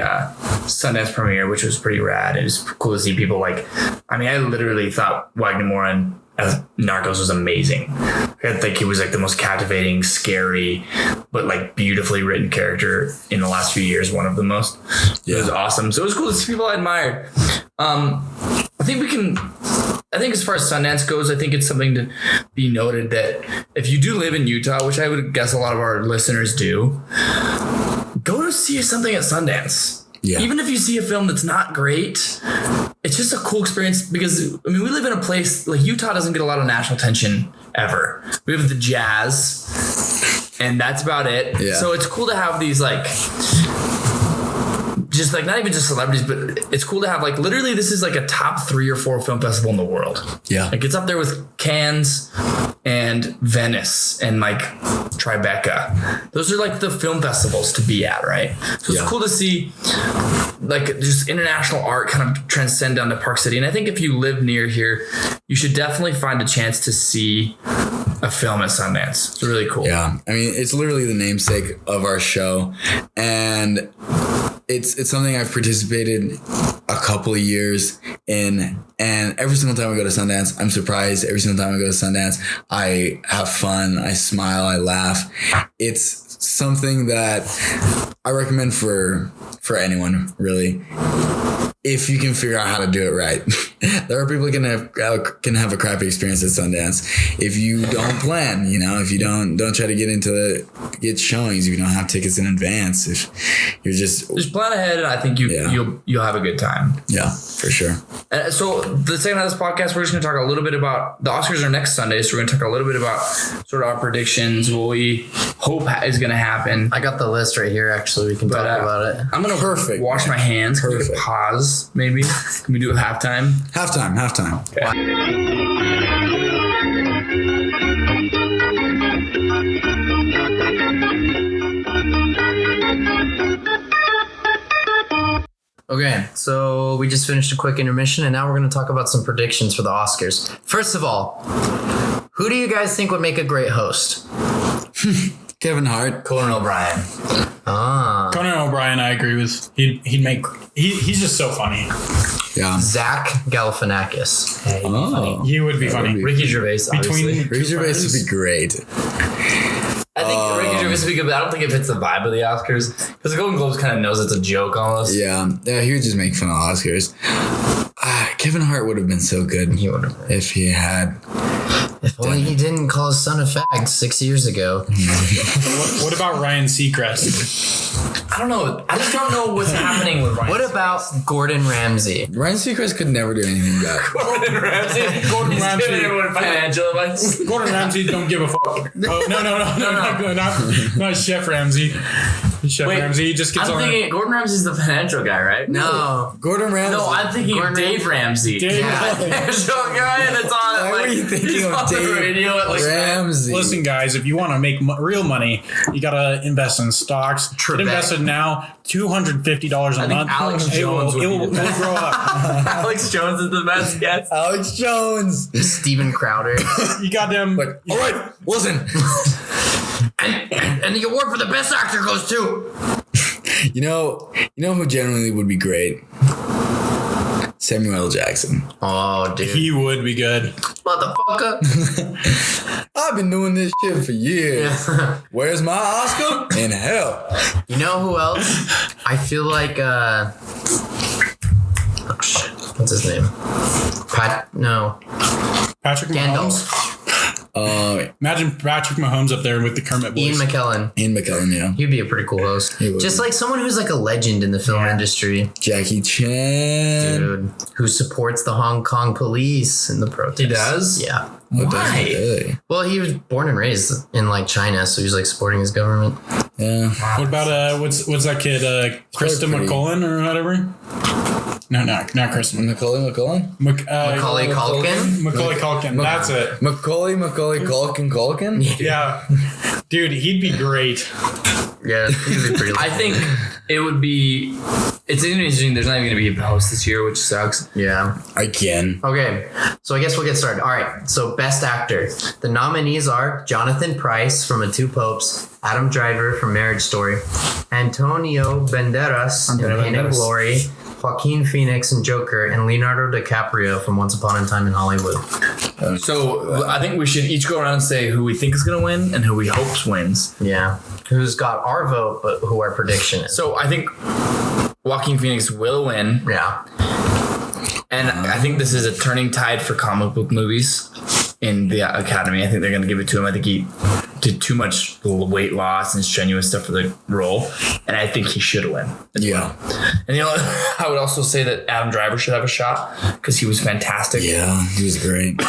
Sundance premiere, which was pretty rad. It was cool to see people like, I mean, I literally thought Wagner Morin as Narcos was amazing. I think he was like the most captivating, scary, but like beautifully written character in the last few years. One of the most. It was awesome. So it was cool to see people I admired. I think as far as Sundance goes, I think it's something to be noted that if you do live in Utah, which I would guess a lot of our listeners do, go to see something at Sundance. Yeah. Even if you see a film that's not great, it's just a cool experience because, I mean, we live in a place like Utah doesn't get a lot of national attention ever. We have the Jazz and that's about it. Yeah. So it's cool to have these like, just like not even just celebrities, but it's cool to have like literally this is like a top 3 or 4 film festival in the world. Yeah. Like it's up there with Cannes and Venice and like Tribeca. Those are like the film festivals to be at, right? So it's cool to see like just international art kind of transcend down to Park City. And I think if you live near here, you should definitely find a chance to see a film at Sundance. It's really cool. Yeah. I mean, it's literally the namesake of our show. And it's something I've participated a couple of years in, and every single time I go to Sundance, I'm surprised. Every single time I go to Sundance, I have fun, I smile, I laugh. It's something that I recommend for anyone, really, if you can figure out how to do it right. There are people who can have a crappy experience at Sundance if you don't plan, you know, if you don't try to get showings, if you don't have tickets in advance, if you're just plan ahead, and I think you'll have a good time. Yeah, for sure. So the second half of this podcast, we're just going to talk a little bit about the Oscars are next Sunday, so we're going to talk a little bit about sort of our predictions, what we hope is going to happen. I got the list right here. Actually, we can talk about it. I'm going to wash my hands. Perfect. Pause, maybe. Can we do it halftime? Halftime. Okay. Okay, so we just finished a quick intermission, and now we're going to talk about some predictions for the Oscars. First of all, who do you guys think would make a great host? Kevin Hart. Conan O'Brien. Conan O'Brien, I agree with. He's just so funny. Yeah. Zach Galifianakis. Hey, funny. He would be funny. Ricky Gervais, obviously. Ricky Gervais would be great. I think Ricky Gervais would be good, but I don't think it fits the vibe of the Oscars because the Golden Globes kind of knows it's a joke almost. Yeah, he would just make fun of Oscars. Kevin Hart would have been so good if he had. If only he didn't call his son a fag 6 years ago. What about Ryan Seacrest? I don't know. I just don't know what's happening with Ryan. What about Gordon Ramsay? Ryan Seacrest could never do anything bad. Gordon Ramsay. Gordon Ramsay. Giving everyone financial advice. Gordon Ramsay don't give a fuck. Oh, no, not Chef Ramsay. Ramsay just gets I'm thinking Gordon Ramsay's the financial guy, right? No. Gordon Ramsay. No, I'm thinking of Dave Ramsay. Financial guy that's on. Why were you thinking of Dave radio at Ramsay? Listen, guys, if you want to make real money, you got to invest in stocks. Get invested now, $250 a month. Alex Jones will grow up. Alex Jones is the best guest. Alex Jones. Steven Crowder. You got them. All right, listen. And the award for the best actor goes to. You know who generally would be great? Samuel L. Jackson. Oh, dude. He would be good. Motherfucker. I've been doing this shit for years. Where's my Oscar? In hell. You know who else? I feel like, oh shit. What's his name? Patrick Gandalf. Mahomes. Imagine Patrick Mahomes up there with the Kermit voice. Ian McKellen, yeah. He'd be a pretty cool host. Just like someone who's like a legend in the film industry. Jackie Chan. Dude, who supports the Hong Kong police in the protests. He does? Yeah. Why? Really? Well, he was born and raised in like China, so he's like supporting his government. Yeah. What about what's that kid? Krista pretty- McCullen or whatever? No, not Krista. Macaulay Culkin? Macaulay Culkin. Macaulay Culkin. That's it. Macaulay Culkin? Yeah. Dude, he'd be great. Yeah, he'd be pretty. I think it would be. It's interesting. There's not even going to be a host this year, which sucks. Yeah. Again. Okay, so I guess we'll get started. All right, so Best Actor. The nominees are Jonathan Pryce from A Two Popes, Adam Driver from Marriage Story, Antonio Banderas in Pain and Glory, Joaquin Phoenix in Joker, and Leonardo DiCaprio from Once Upon a Time in Hollywood. So I think we should each go around and say who we think is going to win and who we hopes wins. Yeah. Who's got our vote, but who our prediction is. So I think Joaquin Phoenix will win. Yeah. And I think this is a turning tide for comic book movies in the Academy. I think they're going to give it to him. I think he did too much weight loss and strenuous stuff for the role. And I think he should win. Yeah. And I would also say that Adam Driver should have a shot because he was fantastic. Yeah, he was great.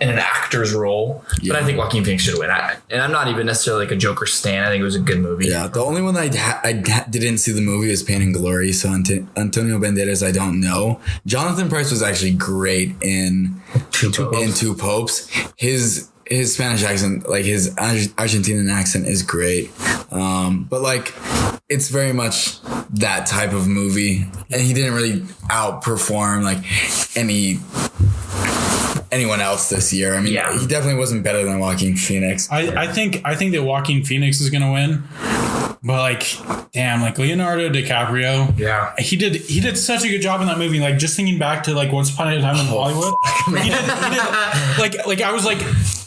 In an actor's role. Yeah. But I think Joaquin Phoenix should win. And I'm not even necessarily like a Joker stan. I think it was a good movie. Yeah, the only one I didn't see the movie was Pain and Glory. So Antonio Banderas, I don't know. Jonathan Pryce was actually great in Two Popes. His Spanish accent, like his Argentinian accent, is great. But like, it's very much that type of movie, and he didn't really outperform like anyone else this year. I mean, he definitely wasn't better than Joaquin Phoenix. I think that Joaquin Phoenix is gonna win. But like, damn, like Leonardo DiCaprio. Yeah. He did such a good job in that movie. Like just thinking back to like Once Upon a Time in Hollywood. He did like I was like,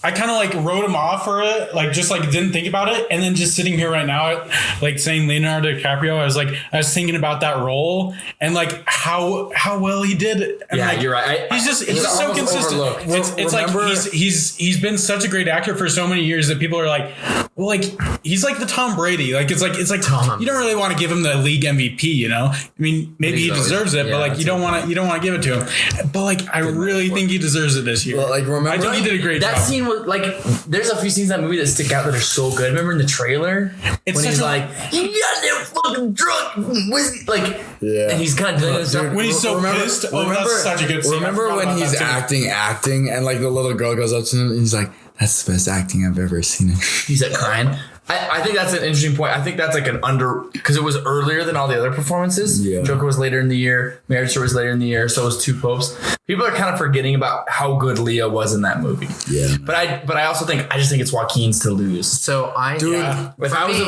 I kind of like wrote him off for it. Like just like didn't think about it. And then just sitting here right now, like saying Leonardo DiCaprio, I was thinking about that role and like how well he did. And Yeah, like, you're right. He's just so consistent. Overlooked. It's like he's been such a great actor for so many years that people are like, well, like he's like the Tom Brady. Like it's like Tom. You don't really want to give him the league MVP, you know? I mean, maybe he deserves it, but like you don't want to give it to him. But like I really think he deserves it this year. Well, like remember, I think he did a great that job. scene was like, there's a few scenes in that movie that stick out that are so good. Remember in the trailer It's when such he's a- like, "You got there fucking drunk," like, Yeah. and he's kind of doing stuff. When he's so pissed, that's such a good scene. I Remember forgot when about he's that too. acting, and like the little girl goes up to him and he's like, "That's the best acting I've ever seen." He's like crying. I think that's an interesting point. I think that's like because it was earlier than all the other performances. Yeah. Joker was later in the year. Marriage Story was later in the year. So was Two Popes. People are kind of forgetting about how good Leo was in that movie. Yeah. But I also think it's Joaquin's to lose. So If I was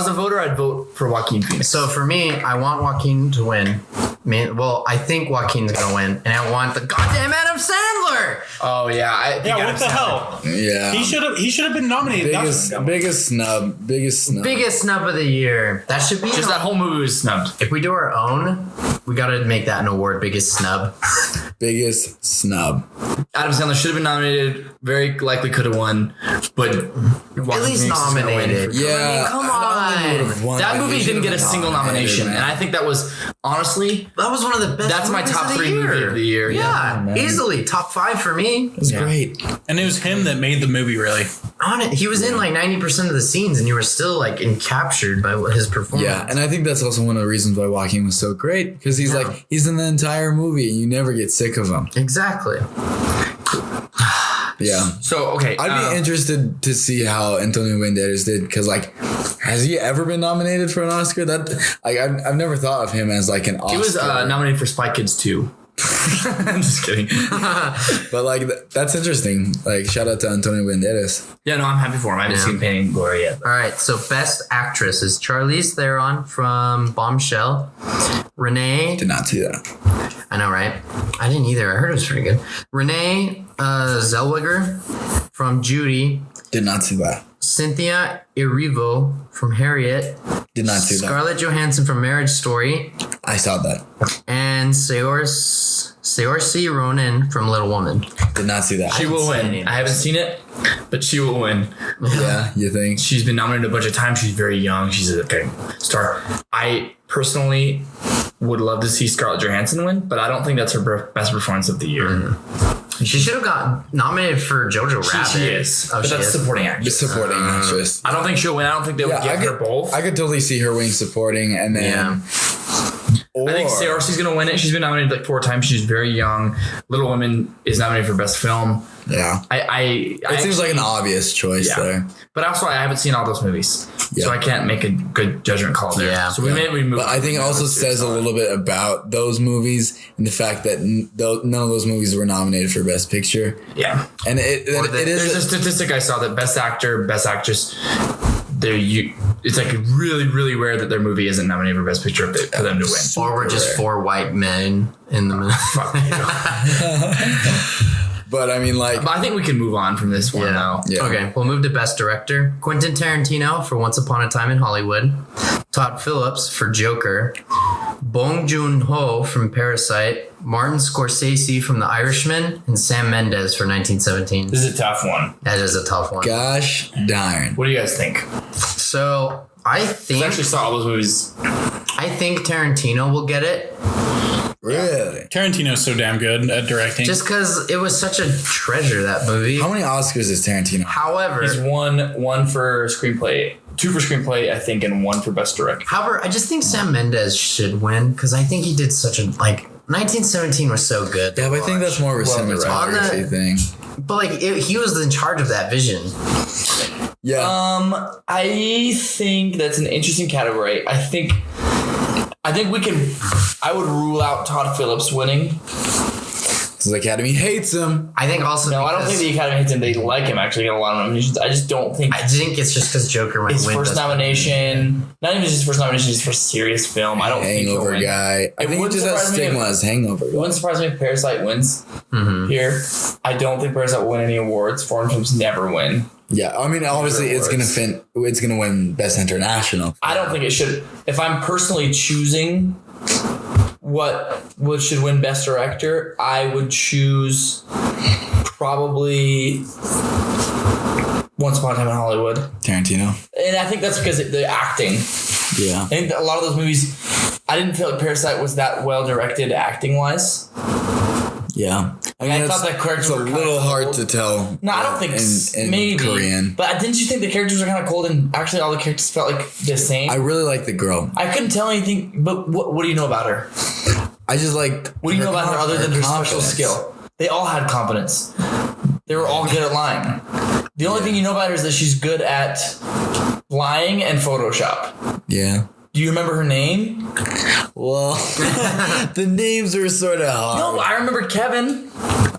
a voter, I'd vote for Joaquin Phoenix. So for me, I want Joaquin to win. Well, I think Joaquin's gonna win, and I want the goddamn Adam Sandler. Oh yeah, I think Yeah, what the hell? Yeah. He should have been nominated. Biggest snub. Biggest snub of the year. That should be just that whole movie was snubbed. If we do our own, we gotta make that an award. Biggest snub. Biggest snub. Adam Sandler should have been nominated. Very likely could have won, but At least nominated. Yeah. Come on. That movie didn't get a single nomination, and I think that was honestly That was one of the best. that's my movies top of the 3 year. movie of the year. Yeah, easily top 5 for me. It was great. And it was him that made the movie, really. On it, he was in like 90% of the scenes, and you were still like captured by his performance. Yeah, and I think that's also one of the reasons why Joaquin was so great, because he's like, he's in the entire movie and you never get sick of him. Exactly. Yeah. So okay, I'd be interested to see how Antonio Banderas did, because like, has he ever been nominated for an Oscar? That like I've never thought of him as like an Oscar. he was nominated for Spy Kids 2. I'm just kidding. But like that's interesting. Like shout out to Antonio Banderas. Yeah, no, I'm happy for him. I haven't seen Pain and Glory yet. All right, so best actress is Charlize Theron from Bombshell. Renee, Did not see that. I know, right? I didn't either. I heard it was pretty good. Renee Zellweger from Judy. Did not see that. Cynthia Erivo from Harriet. Did not see that. Scarlett Johansson from Marriage Story. I saw that. And Saoirse Ronan from Little Woman. Did not see that. She will seen win. any of I haven't seen it, but she will win. Yeah, you think? She's been nominated a bunch of times. She's very young. She's a big star. I personally would love to see Scarlett Johansson win, but I don't think that's her best performance of the year. She should have got nominated for Jojo Rabbit. She is. Oh, But she that's is. supporting The actress. supporting actress. I don't think she'll win. I don't think they would give her both. I could totally see her winning supporting, and then. Yeah. Or, I think Saoirse's going to win it. She's been nominated like 4 times. She's very young. Little Women is nominated for Best Film. Yeah. It seems like an obvious choice there. But also, I haven't seen all those movies. Yeah. So I can't make a good judgment call there. Yeah. So we move But I think it also says a little bit about those movies and the fact that none of those movies were nominated for Best Picture. Yeah. And it There's is a statistic I saw that Best Actor, Best Actress, it's like really, really rare that their movie isn't nominated for Best Picture for them to win. Or we're just 4 white men in the movie. Fuck you. But I mean, like, But I think we can move on from this one though. Yeah. Okay, we'll move to Best Director. Quentin Tarantino for Once Upon a Time in Hollywood. Todd Phillips for Joker. Bong Joon-ho from Parasite. Martin Scorsese from The Irishman. And Sam Mendes for 1917. This is a tough one. That is a tough one. gosh darn. What do you guys think? So I I think actually saw all those movies. Tarantino will get it. Really? Tarantino's so damn good at directing. Just because it was such a treasure, that movie. How many Oscars is Tarantino? However, He's one for screenplay, 2 for screenplay, I think, and 1 for Best Director. I just think Sam Mendes should win because I think he did such a 1917 was so good. Yeah, but I think that's more of a cinematography thing. But he was in charge of that vision. Yeah. I think that's an interesting category. I think we can. I would rule out Todd Phillips winning. The Academy hates him. I think also. No, I don't think the Academy hates him. They like him. Actually, get a lot of nominations. I just don't think. I think it's just because Joker might his win. first nomination, not even his first nomination, his first serious film. I don't think he'll Hangover win. guy. I think he just has stigma as Hangover. It wouldn't surprise me if Parasite wins here. I don't think Parasite will win any awards. Foreign films never win. Yeah, I mean, obviously it's gonna win Best International. I don't think it should. If I'm personally choosing what should win Best Director, I would choose probably Once Upon a Time in Hollywood. Tarantino. And I think that's because the acting. Yeah. I think that a lot of those movies, I didn't feel like Parasite was that well directed acting wise. Yeah. I mean, I thought that characters it's a were kinda little hard cold. to tell. No, I don't think in maybe Korean. But didn't you think the characters were kind of cold and actually all the characters felt like the same? I really like the girl. I couldn't tell anything. But what do you know about her? I just like. What do you know about her other than her special confidence. skill? They all had competence. They were all good at lying. The only thing you know about her is that she's good at lying and Photoshop. Yeah. Do you remember her name? Well, the names are sort of hard. No, I remember Kevin.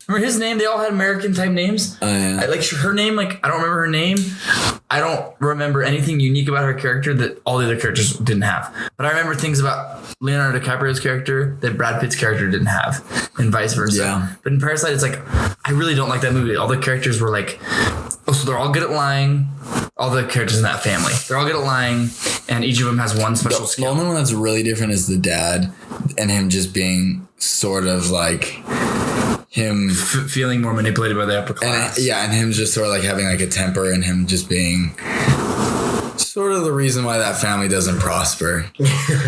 Remember his name? They all had American type names. Oh, yeah. Like her name, I don't remember her name. I don't remember anything unique about her character that all the other characters didn't have. But I remember things about Leonardo DiCaprio's character that Brad Pitt's character didn't have, and vice versa. Yeah. But in Parasite, it's like, I really don't like that movie. All the characters were like, so they're all good at lying. All the characters in that family, they're all good at lying, and each of them has one special The skill. only one that's really different is the dad, and him just being sort of like him. Feeling more manipulated by the upper class. And him just sort of like having like a temper, and him just being sort of the reason why that family doesn't prosper.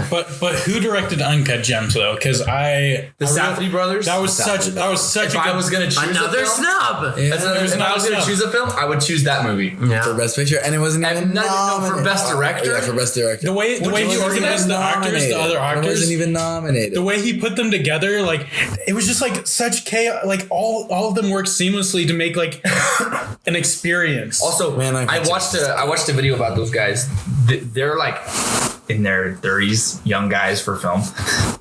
But who directed Uncut Gems though? Because The Safdie brothers. that was such If a I good, was gonna choose Another a film, snub. Yeah. if I was gonna choose a film, I would choose that movie. Yeah. For Best Picture, and it wasn't even No, for nominated. Best Director? Yeah, for Best Director. the way he organized the actors, the other It actors. wasn't even nominated. The way he put them together, like it was just like such chaos. Like all of them worked seamlessly to make like an experience. Also, Man, I watched a video about those guys. They're like in their 30s, young guys for film.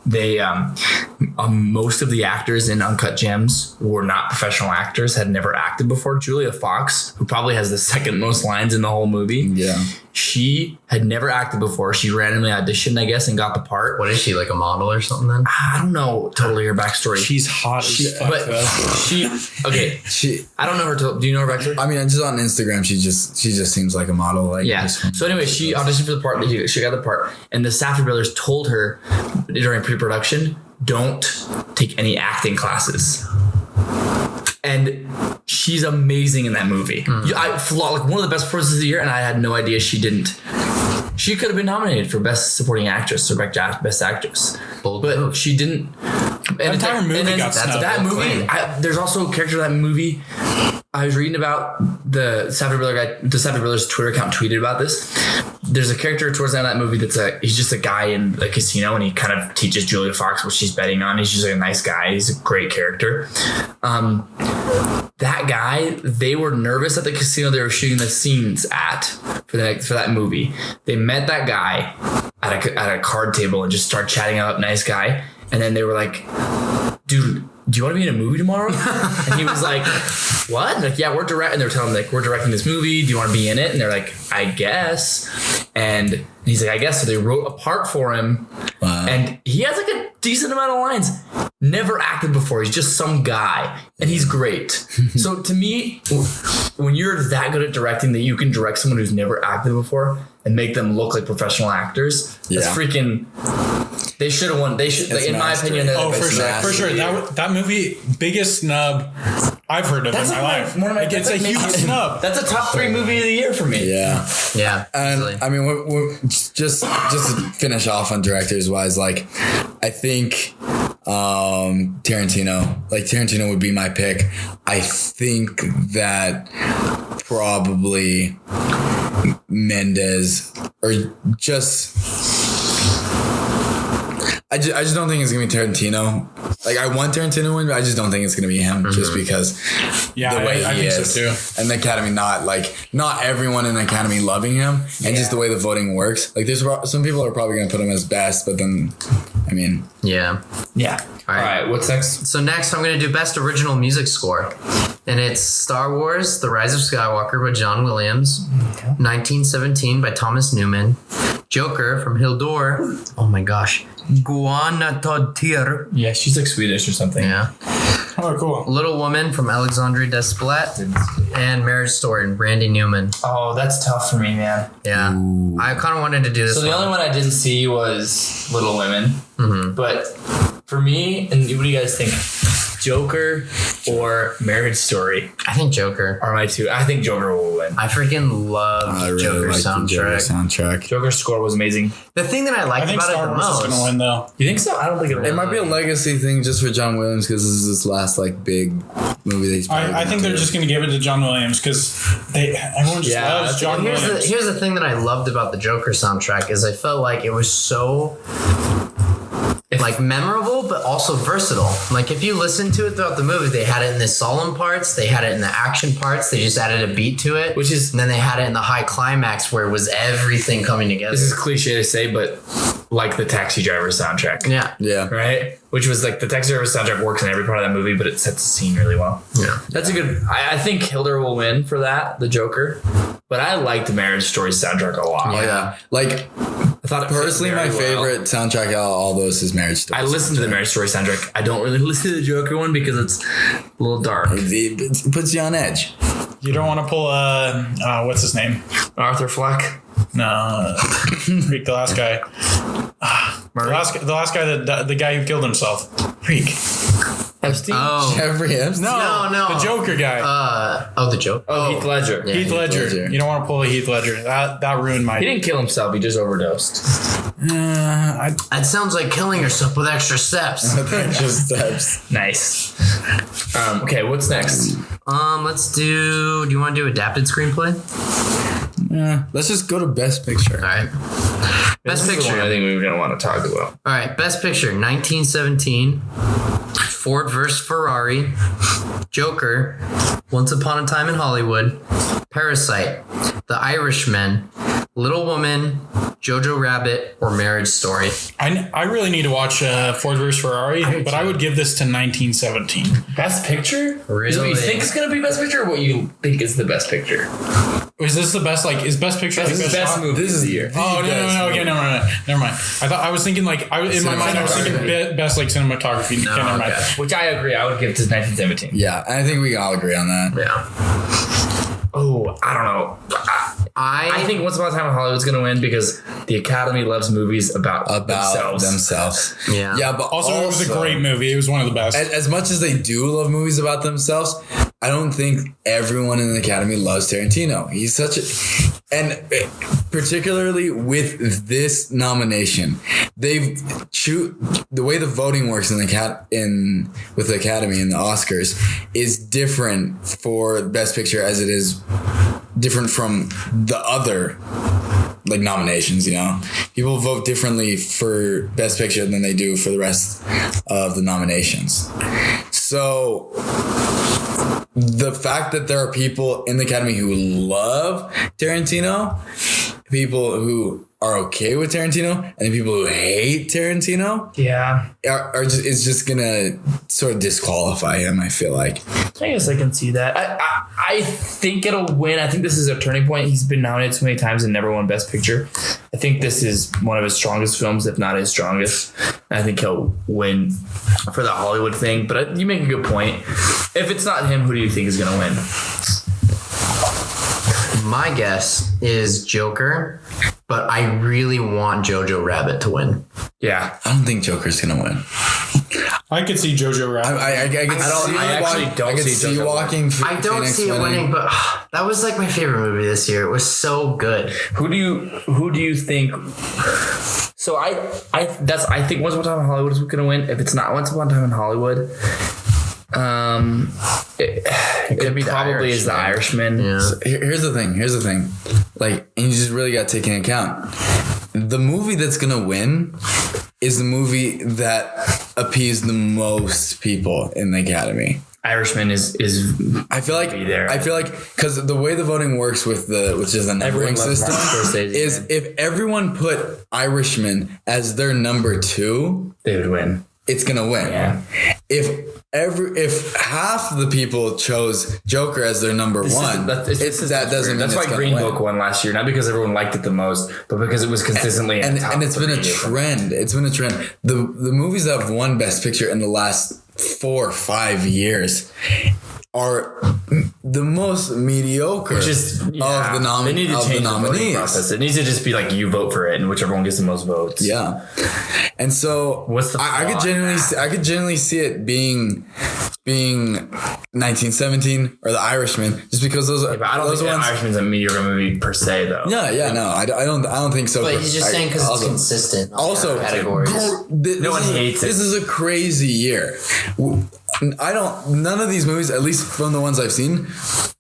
They most of the actors in Uncut Gems were not professional actors, had never acted before. Julia Fox, who probably has the second most lines in the whole movie. Yeah. She had never acted before. She randomly auditioned, I guess, and got the part. What is she, like a model or something then? I don't know totally her backstory. she's hot as fuck. But though. She. I don't know her. Do you know her backstory? I mean, just on Instagram, she just seems like a model. Like Yeah. just- So anyway, she auditioned for the part. She got the part, and the Safdie brothers told her during pre-production, "Don't take any acting classes." And she's amazing in that movie. Like one of the best performances of the year, and I had no idea she didn't. She could have been nominated for Best Supporting Actress or Best Actress, Bold but move. she didn't. That entire movie got snubbed. That movie, there's also a character in that movie. I was reading about the Savage Brothers Twitter account tweeted about this. There's a character towards the end of that movie he's just a guy in a casino, and he kind of teaches Julia Fox what she's betting on. He's just like a nice guy. He's a great character. That guy, they were nervous at the casino they were shooting the scenes at for that movie. They met that guy at a card table and just started chatting up, nice guy. And then they were like, dude, do you want to be in a movie tomorrow? And he was like, what? Like, yeah, we're directing. And they're telling him, like, we're directing this movie. Do you want to be in it? And they're like, I guess. And he's like, I guess. So they wrote a part for him. Wow. And he has like a decent amount of lines. Never acted before. He's just some guy. And he's great. So to me, when you're that good at directing that you can direct someone who's never acted before and make them look like professional actors, that's freaking... They should have won. They should, like, in my opinion. For sure. That movie, biggest snub I've heard of in my life. It's a huge snub. That's a top 3 movie of the year for me. Yeah. And I mean, we're just to finish off on directors wise, like, I think Tarantino would be my pick. I think that probably Mendes or just. I just don't think it's gonna be Tarantino. Like, I want Tarantino to win, but I just don't think it's gonna be him, just because the way he is, so too. And the Academy not everyone in the Academy loving him, and just the way the voting works. Like, there's some people are probably gonna put him as best, but then, I mean, yeah. All right, what's next? So next, I'm gonna do best original music score, and it's Star Wars: The Rise of Skywalker by John Williams, 1917 by Thomas Newman, Joker from Hildur. Oh my gosh. Guanatóttir. Yeah, she's like Swedish or something. Yeah. Oh, cool. Little Woman from Alexandre Desplat, and Marriage Story and Randy Newman. Oh, that's tough for me, man. Yeah. Ooh. I kind of wanted to do this. So the only one I didn't see was Little Women. Mm-hmm. But for me, and what do you guys think? Joker or Marriage Story? I think Joker. Are my two. I think Joker will win. I freaking love the Joker soundtrack. Joker's score was amazing. The thing that I liked about it the most. Is gonna win, though. You think so? I don't think it'll win. It might be a legacy thing just for John Williams because this is his last like big movie that he's I think they're just gonna give it to John Williams because everyone just loves John Williams. Here's the thing that I loved about the Joker soundtrack is I felt like it was so like memorable but also versatile. Like, if you listen to it throughout the movie, they had it in the solemn parts, they had it in the action parts, they just added a beat to it, and then they had it in the high climax where it was everything coming together. This is cliche to say, but like the Taxi Driver soundtrack. Yeah. Right? Which was like the Taxi Driver soundtrack works in every part of that movie, but it sets the scene really well. Yeah. That's a good... I think Hildur will win for that, the Joker. But I like the Marriage Story soundtrack a lot. Yeah. Like, I thought personally, my favorite soundtrack out of all those is Marriage Story. I listen to the Marriage Story soundtrack. I don't really listen to the Joker one because it's a little dark. It puts you on edge. You don't want to pull what's his name? Arthur Fleck? No. Freak, the last guy. The last guy, the guy who killed himself. Freak. Epstein? Oh. Jeffrey Epstein? No. The Joker guy. The Joker. Heath Ledger. Yeah, Heath Ledger. You don't want to pull a Heath Ledger. That ruined my... He didn't kill himself. He just overdosed. That sounds like killing yourself with extra steps. Extra steps. Nice. Okay, what's next? Let's do you want to do adapted screenplay? Yeah. Let's just go to Best Picture. All right. Best Picture. I think we're going to want to talk about. All right. Best Picture, 1917. Ford vs. Ferrari. Joker. Once Upon a Time in Hollywood. Parasite. The Irishman. Little Woman. Jojo Rabbit, or Marriage Story. I really need to watch Ford vs. Ferrari, but I would give this to 1917. Best Picture? Really? Is what you think is going to be Best Picture, or what you think is the Best Picture? Is this the best? Like, is Best Picture the best movie this is of the year? Oh no! Okay, never mind. I was thinking like in my mind I was thinking best like cinematography. No, never mind. Which I agree. I would give to 1917. Yeah, I think we can all agree on that. Yeah. Oh, I don't know. I think Once Upon a Time in Hollywood is going to win because the Academy loves movies about themselves. Yeah. But also, it was a great movie. It was one of the best. As much as they do love movies about themselves, I don't think everyone in the Academy loves Tarantino. He's such a... And particularly with this nomination, they've the way the voting works with the Academy and the Oscars is different for Best Picture as it is different from the other like nominations. People vote differently for Best Picture than they do for the rest of the nominations. So the fact that there are people in the Academy who love Tarantino, people who are okay with Tarantino, and the people who hate Tarantino, is just gonna sort of disqualify him. I feel like. I guess I can see that. I think it'll win. I think this is a turning point. He's been nominated so many times and never won Best Picture. I think this is one of his strongest films, if not his strongest. And I think he'll win for the Hollywood thing. But you make a good point. If it's not him, who do you think is gonna win? My guess is Joker, but I really want Jojo Rabbit to win. Yeah. I don't think Joker's gonna win. I could see Jojo Rabbit. I don't see walking. I don't see it winning, but that was like my favorite movie this year. It was so good. Who do you think? So I think Once Upon a Time in Hollywood is going to win. If it's not Once Upon a Time in Hollywood, it probably is The Irishman. Yeah. So here's the thing. Like, and you just really got to take into account the movie that's gonna win is the movie that appeased the most people in the Academy. Irishman is. I feel like because the way the voting works with just the numbering system is if everyone put Irishman as their number 2, they would win. It's gonna win. Yeah. If half the people chose Joker as their number 1, that doesn't mean that's why Green Book won last year, not because everyone liked it the most, but because it was consistently and it's been a trend. It's been a trend. The movies that have won Best Picture in the last 4 or 5 years are the most mediocre of the nominees. They need to change the voting process. It needs to just be like you vote for it and whichever one gets the most votes. Yeah. And so I could genuinely see it being 1917 or The Irishman, just because those. Yeah, but I don't think The Irishman's a mediocre movie per se, though. No, I don't think so. But he's just saying because it's consistent. Also, categories. No one hates it. This is a crazy year. None of these movies, at least from the ones I've seen,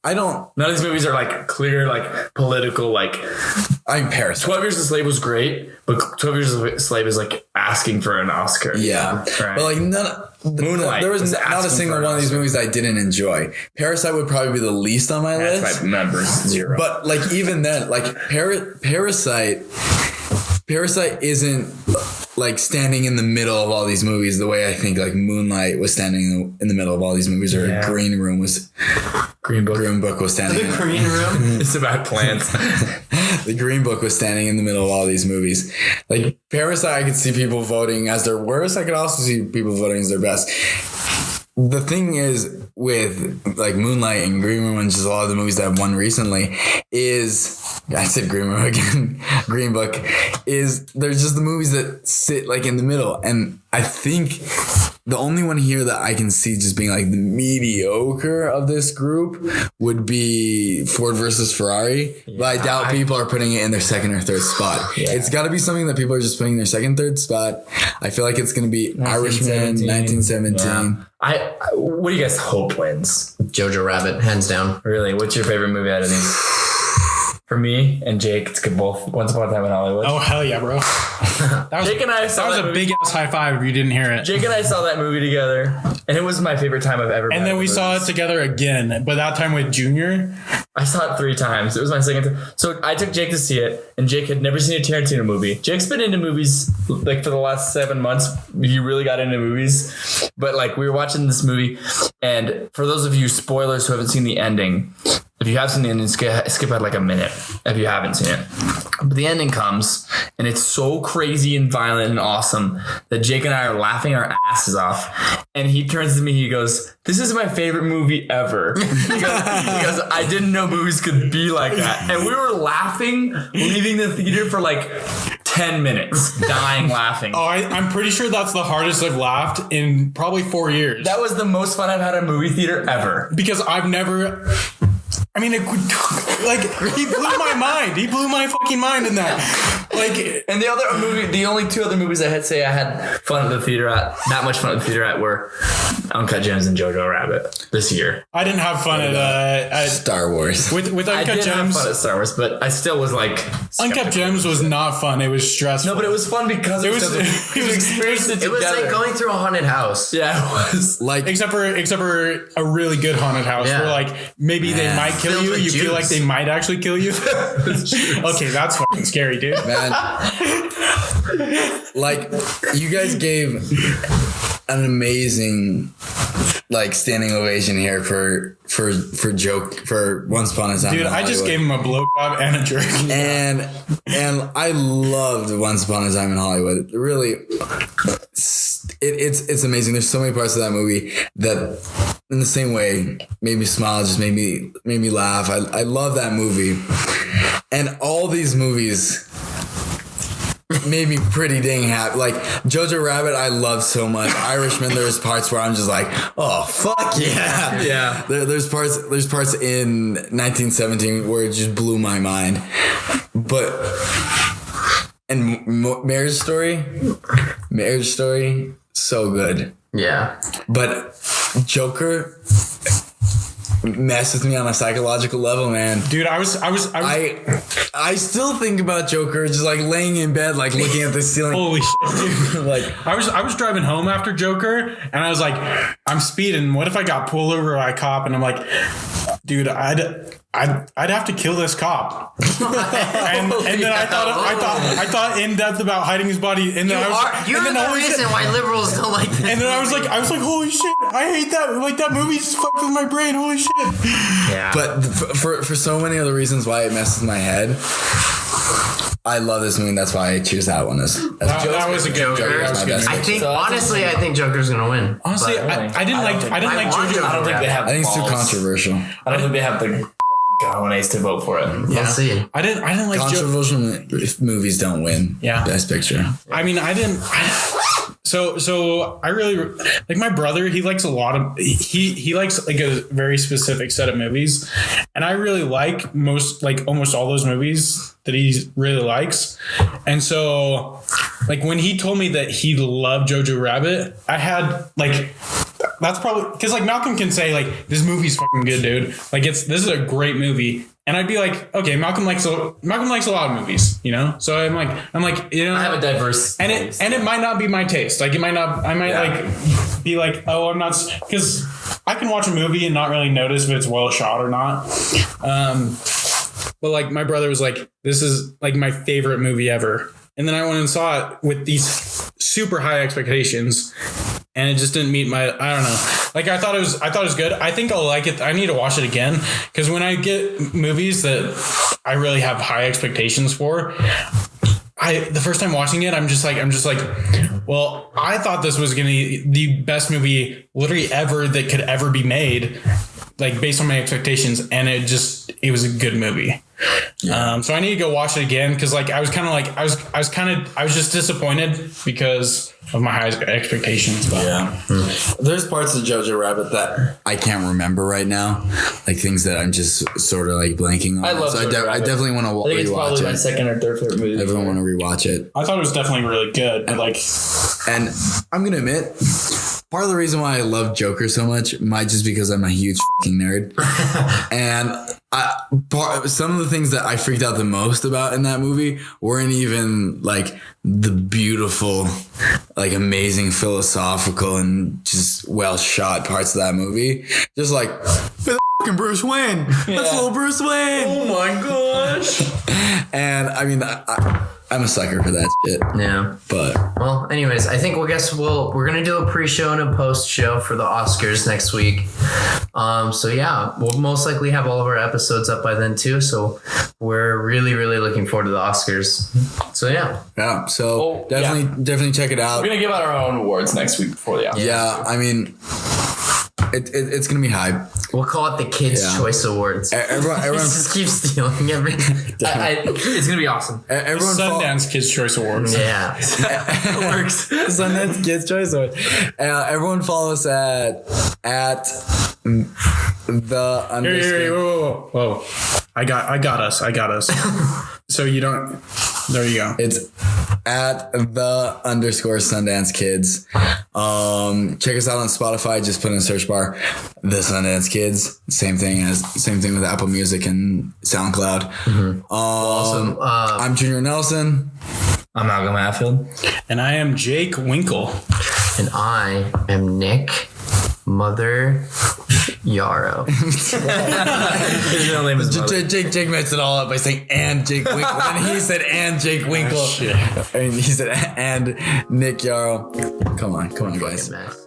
none of these movies are like clear, like political, like. I'm Paris. 12 Years a Slave was great, but 12 Years a Slave is like asking for an Oscar. Yeah. Right. But like Moonlight. There was not a single one of these movies I didn't enjoy. Parasite would probably be the least on my list. That's my number 0. But like even then, like Parasite isn't like standing in the middle of all these movies the way I think like Moonlight was standing in the middle of all these movies, or Green Book was standing. The Green Room. It's about plants. The Green Book was standing in the middle of all these movies. Like Parasite, I could see people voting as their worst. I could also see people voting as their best. The thing is with like Moonlight and Green Room and just a lot of the movies that have won recently is, I said Green Room again, Green Book, is there's just the movies that sit like in the middle. And I think the only one here that I can see just being like the mediocre of this group would be Ford versus Ferrari. Yeah, but I doubt people are putting it in their second or third spot. Yeah. It's got to be something that people are just putting in their second, third spot. I feel like it's going to be Irishman, 1917. Yeah. What do you guys hope wins? Jojo Rabbit, hands down. Really? What's your favorite movie out of these? For me and Jake, it's both Once Upon a Time in Hollywood. Oh, hell yeah, bro. Jake and I saw that was a big ass high five if you didn't hear it. Jake and I saw that movie together, and it was my favorite time I've ever been. And then we saw it together again, but that time with Junior. I saw it 3 times. It was my second time. So I took Jake to see it, and Jake had never seen a Tarantino movie. Jake's been into movies like for the last 7 months. He really got into movies. But like we were watching this movie, and for those of you spoilers who haven't seen the ending, if you have seen the ending, skip ahead like a minute if you haven't seen it. But the ending comes, and it's so crazy and violent and awesome that Jake and I are laughing our asses off. And he turns to me, he goes, "This is my favorite movie ever." He goes, "I didn't know movies could be like that." And we were laughing, leaving the theater for like 10 minutes, dying laughing. Oh, I'm pretty sure that's the hardest I've laughed in probably 4 years. That was the most fun I've had at a movie theater ever. Because I've never... I mean, he blew my mind. He blew my fucking mind in that. Like, And the only two other movies I had say I had fun at the theater at, that much fun at the theater at, were Uncut Gems and Jojo Rabbit this year. I didn't have fun at Star Wars. with I Uncut did have Gems. fun at Star Wars, but I still was like Uncut Gems was not fun. It was stressful. No, but it was fun because It was- we experienced it It was together. like going through a haunted house. Yeah, it was. Like, Except for a really good haunted house Yeah. where like maybe they might kill Filled you. with You feel juice. like they might actually kill you. Okay, that's fucking scary, dude. man, like, you guys gave an amazing, like, standing ovation here for Once Upon a Time. Dude, in I just Hollywood. gave him a blowjob and a jerk. And I loved Once Upon a Time in Hollywood. Really, it's amazing. There's so many parts of that movie that, in the same way, made me smile, just made me laugh. I love that movie, and all these movies made me pretty dang happy. Like Jojo Rabbit, I love so much. Irishman, there's parts where I'm just like, oh fuck yeah, Yeah. There's parts in 1917 where it just blew my mind. But and Marriage Story, so good. Yeah. But Joker messes with me on a psychological level, man. Dude, I I still think about Joker just like laying in bed, like looking at the ceiling. holy shit, dude. Like, I was driving home after Joker and I was like, I'm speeding. What if I got pulled over by a cop? And I'm like, dude, I'd have to kill this cop. and then I thought in depth about hiding his body. And then You're the reason why liberals don't like that. And then I was like, holy shit, I hate that. Like, that movie just fucked with my brain. Holy shit. Yeah. but for so many other reasons why it messes with my head, I love this movie. And that's why I choose that one as That was a good Joker Joker. is That was my good. best I picture. think honestly, I think Joker's gonna win. Honestly, But- I didn't like Jojo. I don't think they have. I think it's too balls. controversial. I don't think they have the cojones to vote for it. we'll see. I didn't like Jojo. Controversial movies don't win. Yeah. Best Picture. I mean, so I really like my brother. He likes a lot of he likes like a very specific set of movies, and I really like almost all those movies that he really likes. And so, like when he told me that he loved Jojo Rabbit, I had like. That's probably because like Malcolm can say like this movie's fucking good, dude. Like this is a great movie, and I'd be like, okay, Malcolm likes a lot of movies, you know. So I'm like, you know, I have a diverse and taste. it might not be my taste. Like I might like be like, oh, I'm not, because I can watch a movie and not really notice if it's well shot or not. But like my brother was like, this is like my favorite movie ever. And then I went and saw it with these super high expectations, and it just didn't meet my, I don't know. Like I thought it was good. I think I'll like it. I need to watch it again, because when I get movies that I really have high expectations for, the first time watching it, I'm just like, well, I thought this was going to be the best movie literally ever that could ever be made, like based on my expectations. And it was a good movie. Yeah. So I need to go watch it again, because like I was just disappointed because of my high expectations. But Yeah. There's parts of Jojo Rabbit that I can't remember right now, like things that I'm just sort of like blanking on. I love so Jojo I Rabbit. definitely want to I think it's rewatch probably my it. second or third favorite movie. Everyone want to rewatch it. I thought it was definitely really good. But like, And I'm gonna admit, part of the reason why I love Joker so much might just because I'm a huge fucking nerd. And some of the things that I freaked out the most about in that movie weren't even like the beautiful, like amazing philosophical and just well shot parts of that movie. Just like fucking Bruce Wayne. That's little Bruce Wayne. Oh my gosh. And I mean, I'm a sucker for that shit. Yeah. But Well, anyways, I think we're gonna do a pre-show and a post-show for the Oscars next week. So yeah, we'll most likely have all of our episodes up by then too. So we're really, really looking forward to the Oscars. So yeah. So definitely check it out. We're gonna give out our own awards next week before the Oscars. Yeah, I mean, it's gonna be hype. We'll call it the Kids' Choice Awards. Everyone Just keep stealing everything. It's gonna be awesome. everyone Sundance Kids Choice Awards. Yeah. It works. Sundance Kids Choice Award. Everyone follow us at the underscore. Whoa. I got us. So you don't. There you go. It's at _Sundance Kids. Check us out on Spotify. Just put in a search bar, The Sundance Kids. Same thing with Apple Music and SoundCloud. Awesome. I'm Junior Nelson. I'm Malcolm Hatfield. And I am Jake Winkle. And I am Nick Mother Yarrow. His real name is Mother. Jake messed it all up by saying and Jake Winkle. And he said and Jake Winkle. Shit. And he said and Nick Yarrow. Come on, guys. Mess.